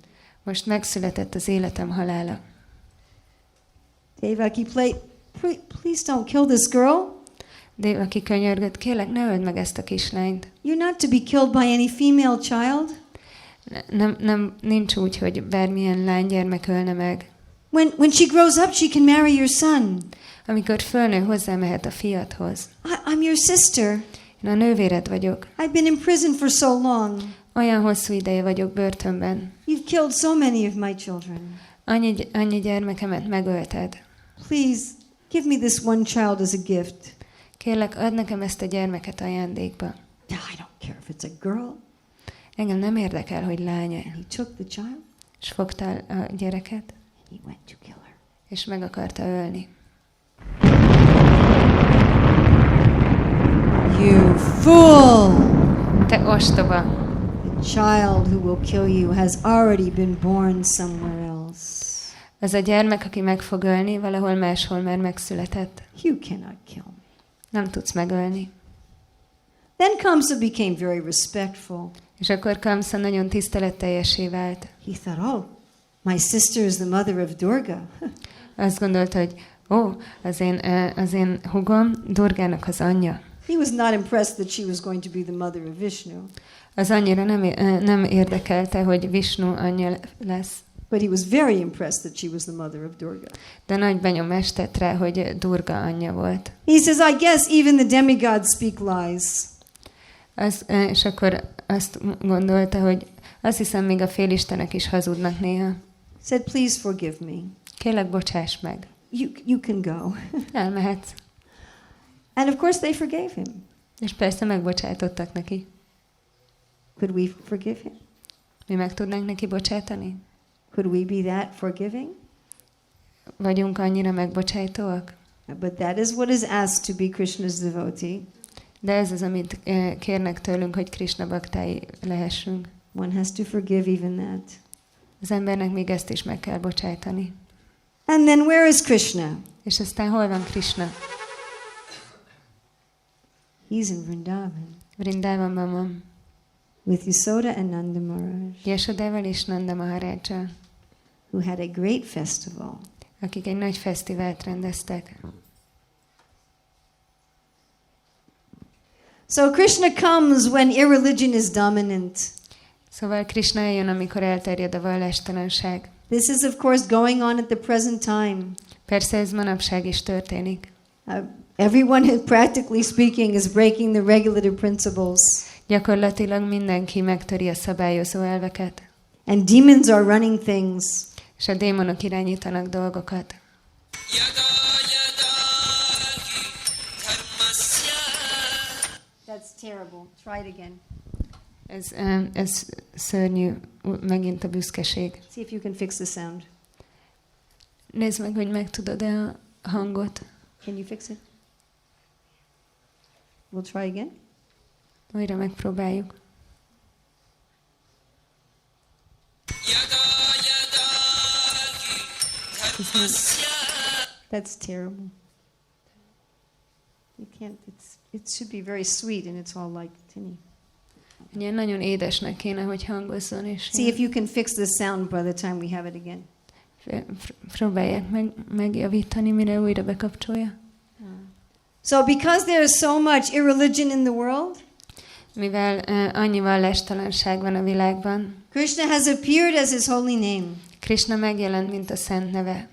[SPEAKER 2] Most megszületett az életem halála.
[SPEAKER 1] Devaki, please don't kill this girl.
[SPEAKER 2] Devaki könyörgött, kérlek, ne öld meg ezt a kislányt.
[SPEAKER 1] You're not to be killed by any female child.
[SPEAKER 2] Nincs úgy, hogy bármilyen lánygyermek ölne meg.
[SPEAKER 1] When she grows up, she can marry your son.
[SPEAKER 2] Amikor fölnő, hozzámehet a fiadhoz.
[SPEAKER 1] I'm your sister.
[SPEAKER 2] Én a nővéred vagyok.
[SPEAKER 1] I've been in prison for so long.
[SPEAKER 2] Olyan hosszú ideje vagyok börtönben.
[SPEAKER 1] You've killed so many of my children.
[SPEAKER 2] Annyi gyermekemet megölted.
[SPEAKER 1] Please, give me this one child as a gift.
[SPEAKER 2] Kérlek, add nekem ezt a gyermeket ajándékba.
[SPEAKER 1] I don't care if it's a girl.
[SPEAKER 2] Engem nem érdekel, hogy lány.
[SPEAKER 1] He took the child.
[SPEAKER 2] És fogta a gyereket,
[SPEAKER 1] He went to kill her.
[SPEAKER 2] és meg akarta ölni.
[SPEAKER 1] You fool!
[SPEAKER 2] Te ostoba!
[SPEAKER 1] The child who will kill you has already been born somewhere else.
[SPEAKER 2] Az a gyermek, aki meg fog ölni, valahol máshol már megszületett.
[SPEAKER 1] You cannot kill me.
[SPEAKER 2] Nem tudsz megölni.
[SPEAKER 1] Then Kamsa became very respectful.
[SPEAKER 2] És akkor Kamsa nagyon tiszteletteljesé vált.
[SPEAKER 1] He thought, oh, my sister is the mother of Durga.
[SPEAKER 2] Azt gondolta, hogy az én húgom Durgának az anyja.
[SPEAKER 1] He was not impressed that she was going to be the mother of Vishnu.
[SPEAKER 2] Az annyira nem érdekelte, hogy Vishnu anyja lesz.
[SPEAKER 1] But he was very impressed that she was the mother of Durga.
[SPEAKER 2] De nagy benyomást tett rá, hogy Durga anyja volt.
[SPEAKER 1] He says, I guess even the demigods speak lies.
[SPEAKER 2] És akkor azt gondolta, hogy azt hiszem, még a félistenek is hazudnak néha.
[SPEAKER 1] Said, please forgive me.
[SPEAKER 2] Kérlek, bocsáss meg.
[SPEAKER 1] You can go.
[SPEAKER 2] Elmehetsz.
[SPEAKER 1] And of course they forgave him.
[SPEAKER 2] És persze megbocsájtottak neki.
[SPEAKER 1] Could we forgive him?
[SPEAKER 2] Mi meg tudnánk neki bocsátani?
[SPEAKER 1] Could we be that forgiving?
[SPEAKER 2] Vagyunk annyira megbocsájtóak?
[SPEAKER 1] But that is what is asked to be Krishna's devotee.
[SPEAKER 2] De ez az, amit kérnek tőlünk, hogy Krishna baktái lehessünk.
[SPEAKER 1] One has to forgive even that.
[SPEAKER 2] Az embernek még ezt is meg kell bocsájtani.
[SPEAKER 1] And then where is Krishna?
[SPEAKER 2] És aztán hol van Krishna?
[SPEAKER 1] He's in Vrindavan.
[SPEAKER 2] Vrindavanban van.
[SPEAKER 1] With Yasoda and Nanda Maharaj,
[SPEAKER 2] Yasodával és Nanda Maharajjal,
[SPEAKER 1] who had a great festival.
[SPEAKER 2] akik egy nagy fesztivált rendeztek.
[SPEAKER 1] So Krishna comes when irreligion is dominant.
[SPEAKER 2] Szóval Krishna eljön, amikor elterjed a vallástalanság.
[SPEAKER 1] This is of course going on at the present time.
[SPEAKER 2] Persze ez manapság is történik.
[SPEAKER 1] Everyone, practically speaking, is breaking the regulative principles.
[SPEAKER 2] Gyakorlatilag mindenki megtöri a szabályozó elveket.
[SPEAKER 1] And demons are running things.
[SPEAKER 2] És a démonok irányítanak dolgokat.
[SPEAKER 1] That's terrible. Try it again.
[SPEAKER 2] Ez szörnyű, megint a büszkeség.
[SPEAKER 1] See if you can fix the sound.
[SPEAKER 2] Nézd meg, hogy meg tudod-e a hangot.
[SPEAKER 1] Can you fix it? We'll try again.
[SPEAKER 2] Újra megpróbáljuk.
[SPEAKER 1] That's terrible. You can't. It should be very sweet, and it's all like tinny.
[SPEAKER 2] Ilyen nagyon édesnek kéne, hogy hangozzon. És
[SPEAKER 1] see if you can fix the sound by the time we have it again.
[SPEAKER 2] Próbálják megjavítani, mire újra bekapcsolja.
[SPEAKER 1] So because there is so much irreligion in the world,
[SPEAKER 2] mivel annyi vallástalanság van a világban,
[SPEAKER 1] Krishna has appeared as his holy name.
[SPEAKER 2] Krishna megjelent, mint a szent neve.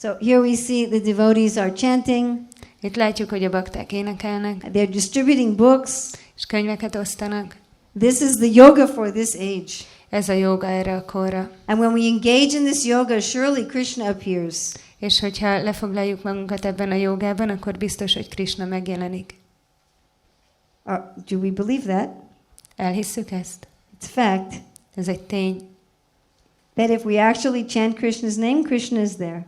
[SPEAKER 1] So here we see the devotees are chanting.
[SPEAKER 2] Itt látjuk, hogy a bakták énekelnek.
[SPEAKER 1] They're distributing books.
[SPEAKER 2] És könyveket osztanak.
[SPEAKER 1] This is the yoga for this age.
[SPEAKER 2] Ez a joga erre a korra.
[SPEAKER 1] And when we engage in this yoga, surely Krishna appears.
[SPEAKER 2] És hogyha lefoglaljuk magunkat ebben a jogában, akkor biztos, hogy Krishna megjelenik.
[SPEAKER 1] Do we believe that?
[SPEAKER 2] Elhisszük ezt?
[SPEAKER 1] It's fact.
[SPEAKER 2] Ez egy tény.
[SPEAKER 1] That if we actually chant Krishna's name, Krishna is there.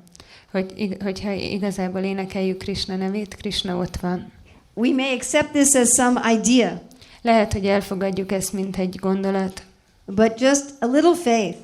[SPEAKER 2] Hogyha igazából énekeljük Krishna nevét, Krishna ott van.
[SPEAKER 1] We may accept this as some idea.
[SPEAKER 2] Lehet, hogy elfogadjuk ezt, mint egy gondolat.
[SPEAKER 1] But just a little faith.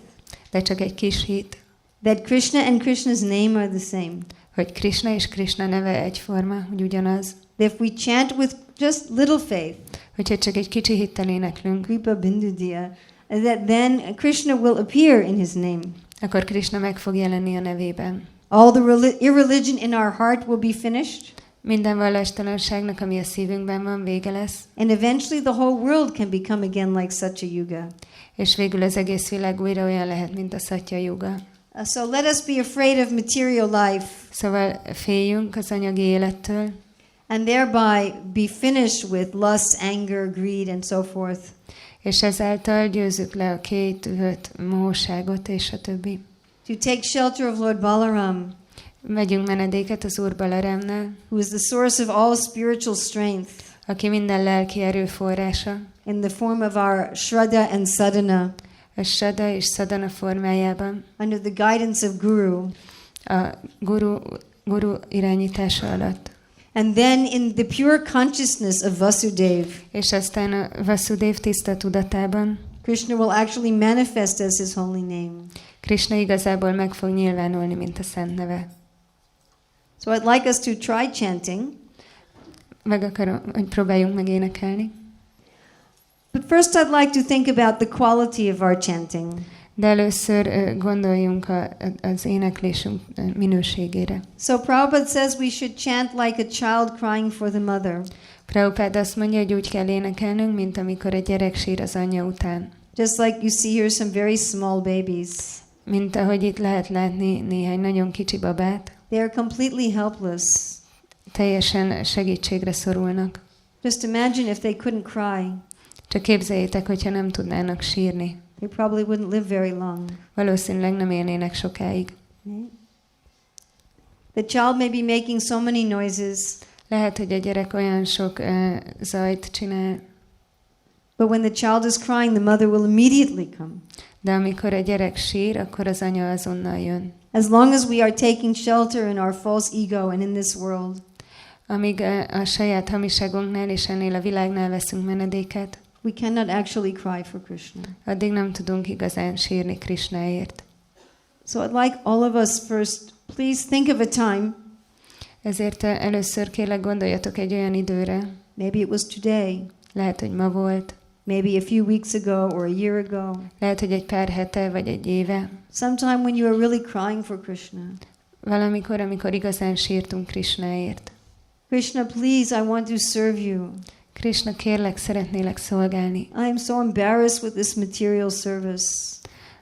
[SPEAKER 2] De csak egy kis hit.
[SPEAKER 1] That Krishna and Krishna's name are the same.
[SPEAKER 2] Hogy Krishna és Krishna neve egyforma, hogy ugyanaz.
[SPEAKER 1] If we chant with just little faith.
[SPEAKER 2] Hogyha csak egy kicsi hittel éneklünk.
[SPEAKER 1] Kripa bindudiya. That then Krishna will appear in his name.
[SPEAKER 2] Akkor Krishna meg fog jelenni a nevében.
[SPEAKER 1] All the irreligion in our heart will be finished.
[SPEAKER 2] Minden vallástalanságnak, ami a szívünkben van, vége lesz.
[SPEAKER 1] And eventually the whole world can become again like Satya Yuga.
[SPEAKER 2] És végül az egész világ újra olyan lehet, mint a Satya Yuga.
[SPEAKER 1] So let us be afraid of material life.
[SPEAKER 2] Szóval féljünk az anyagi élettől.
[SPEAKER 1] and thereby be finished with lust, anger, greed, and so forth.
[SPEAKER 2] És ezáltal győzzük le a kétűt, mohóságot és a többi.
[SPEAKER 1] To take shelter of Lord Balaram,
[SPEAKER 2] Vegyünk menedéket az Úr Balarámnál,
[SPEAKER 1] who is the source of all spiritual strength,
[SPEAKER 2] aki minden lelki erő forrása,
[SPEAKER 1] in the form of our Shraddha and Sadhana,
[SPEAKER 2] a Sada és Sadhana formájában,
[SPEAKER 1] under the guidance of Guru.
[SPEAKER 2] a guru irányítása alatt.
[SPEAKER 1] And then in the pure consciousness of Vasudeva,
[SPEAKER 2] És aztán a Vasudeva tiszta tudatában
[SPEAKER 1] Krishna will actually manifest as his holy name.
[SPEAKER 2] Krisna igazából meg fog nyilvánulni, mint a szent neve.
[SPEAKER 1] So I'd like us to try chanting.
[SPEAKER 2] Meg akarom, hogy próbáljunk meg énekelni.
[SPEAKER 1] But first I'd like to think about the quality of our chanting.
[SPEAKER 2] De először gondoljunk az éneklésünk minőségére.
[SPEAKER 1] So Prabhupada says we should chant like a child crying for the mother.
[SPEAKER 2] Prabhupád azt mondja, hogy úgy kell énekelnünk, mint amikor egy gyerek sír az anyja után.
[SPEAKER 1] Just like you see here some very small babies.
[SPEAKER 2] Mint ahogy itt lehet látni néhány nagyon kicsi babát.
[SPEAKER 1] They are completely helpless.
[SPEAKER 2] Teljesen segítségre szorulnak.
[SPEAKER 1] Just imagine if they couldn't cry.
[SPEAKER 2] Csak képzeljétek, hogyha nem tudnának sírni.
[SPEAKER 1] They probably wouldn't live very long.
[SPEAKER 2] Valószínűleg nem élnének sokáig.
[SPEAKER 1] The child may be making so many noises.
[SPEAKER 2] Lehet, hogy a gyerek olyan sok zajt csinál.
[SPEAKER 1] But when the child is crying, the mother will immediately come.
[SPEAKER 2] De amikor a gyerek sír, akkor az anya azonnal jön.
[SPEAKER 1] As long as we are taking shelter in our false ego and in this world,
[SPEAKER 2] Amíg a saját hamiságunknál és ennél a világnál veszünk menedéket,
[SPEAKER 1] we cannot actually cry for Krishna.
[SPEAKER 2] addig nem tudunk igazán sírni Krisnáért.
[SPEAKER 1] So I'd like all of us first, please think of a time,
[SPEAKER 2] Ezért először kérlek gondoljatok egy olyan időre,
[SPEAKER 1] maybe it was today,
[SPEAKER 2] lehet, hogy ma volt,
[SPEAKER 1] maybe a few weeks ago or a year ago,
[SPEAKER 2] lehet, hogy egy pár hete vagy egy éve,
[SPEAKER 1] sometime when you are really crying for Krishna.
[SPEAKER 2] valamikor, amikor igazán sírtunk Krisnáért.
[SPEAKER 1] Krishna, please, I want to serve you.
[SPEAKER 2] Krishna, kérlek, szeretnélek szolgálni.
[SPEAKER 1] I am so embarrassed with this material service.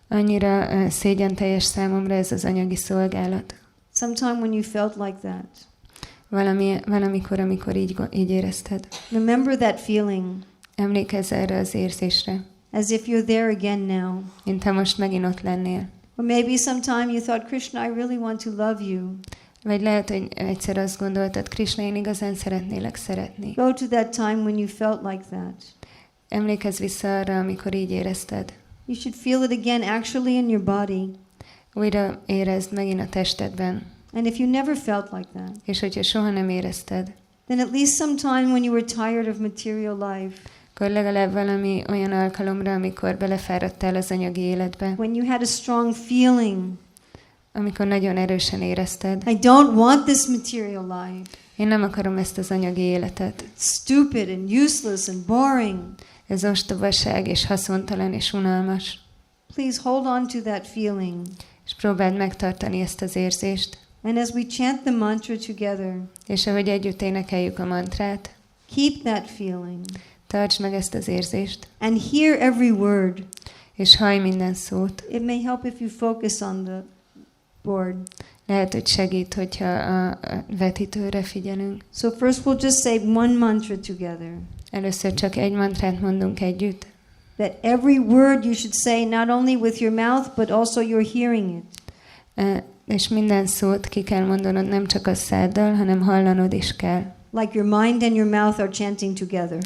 [SPEAKER 2] Annyira szégyenteljes számomra ez az anyagi szolgálat.
[SPEAKER 1] Sometime when you felt like that.
[SPEAKER 2] Valamikor, amikor így érezted.
[SPEAKER 1] Remember that feeling.
[SPEAKER 2] Emlékezz erre az érzésre.
[SPEAKER 1] As if you're there again now.
[SPEAKER 2] Mint ha most megint ott lennél.
[SPEAKER 1] Or maybe sometime you thought, Krishna, I really want to love you.
[SPEAKER 2] Vagy lehet, hogy egyszer azt gondoltad, Krishna, én igazán szeretnélek szeretni.
[SPEAKER 1] Go to that time when you felt like that.
[SPEAKER 2] Emlékezz vissza arra, amikor így érezted.
[SPEAKER 1] You should feel it again actually in your body.
[SPEAKER 2] Újra érezd megint a testedben.
[SPEAKER 1] And if you never felt like that,
[SPEAKER 2] És hogyha soha nem érezted,
[SPEAKER 1] then at least sometime when you were tired of material life,
[SPEAKER 2] akkor legalább valami olyan alkalomra, amikor belefáradtál az anyagi életbe,
[SPEAKER 1] when you had a strong feeling,
[SPEAKER 2] amikor nagyon erősen érezted,
[SPEAKER 1] I don't want this material life.
[SPEAKER 2] én nem akarom ezt az anyagi életet.
[SPEAKER 1] Stupid and useless and boring.
[SPEAKER 2] Ez ostobaság és haszontalan és unalmas.
[SPEAKER 1] Please hold on to that feeling.
[SPEAKER 2] És próbáld megtartani ezt az érzést.
[SPEAKER 1] And as we chant the mantra together,
[SPEAKER 2] És ahogy együtt énekeljük a mantrát,
[SPEAKER 1] keep that feeling.
[SPEAKER 2] tartsd meg ezt az érzést.
[SPEAKER 1] And hear every word.
[SPEAKER 2] És hallj minden szót.
[SPEAKER 1] It may help if you focus on the board.
[SPEAKER 2] Lehet, hogy segít, hogyha a vetítőre figyelünk.
[SPEAKER 1] So first we'll just say one mantra together.
[SPEAKER 2] Először csak egy mantrát mondunk együtt.
[SPEAKER 1] That every word you should say not only with your mouth, but also you're hearing it.
[SPEAKER 2] És minden szót ki kell mondanod, nem csak a száddal, hanem hallanod is kell.
[SPEAKER 1] Like your mind and your mouth are chanting together.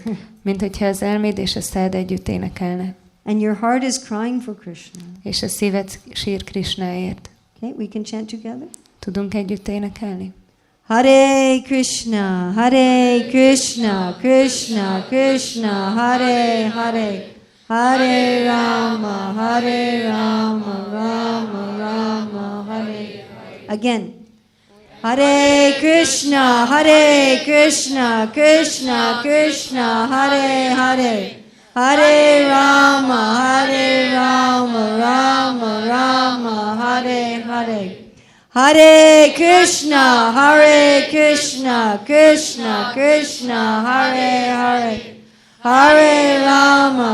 [SPEAKER 2] Mint hogyha az elméd és a szád együtt énekelne.
[SPEAKER 1] And your heart is crying for Krishna.
[SPEAKER 2] És a szíved sír Krishnáért.
[SPEAKER 1] Okay, we can chant together.
[SPEAKER 2] Tudunk együtt énekelni?
[SPEAKER 1] Hare Krishna, Krishna, Krishna, Hare Hare. Hare Rama, Rama Rama, Hare. Again. Hare Krishna, Krishna, Krishna, Hare Hare. Hare Rama, Rama Rama, Hare Hare. Hare Krishna, Krishna, Hare Hare. Hare Rama,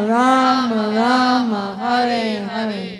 [SPEAKER 1] Rama Rama, Hare Hare.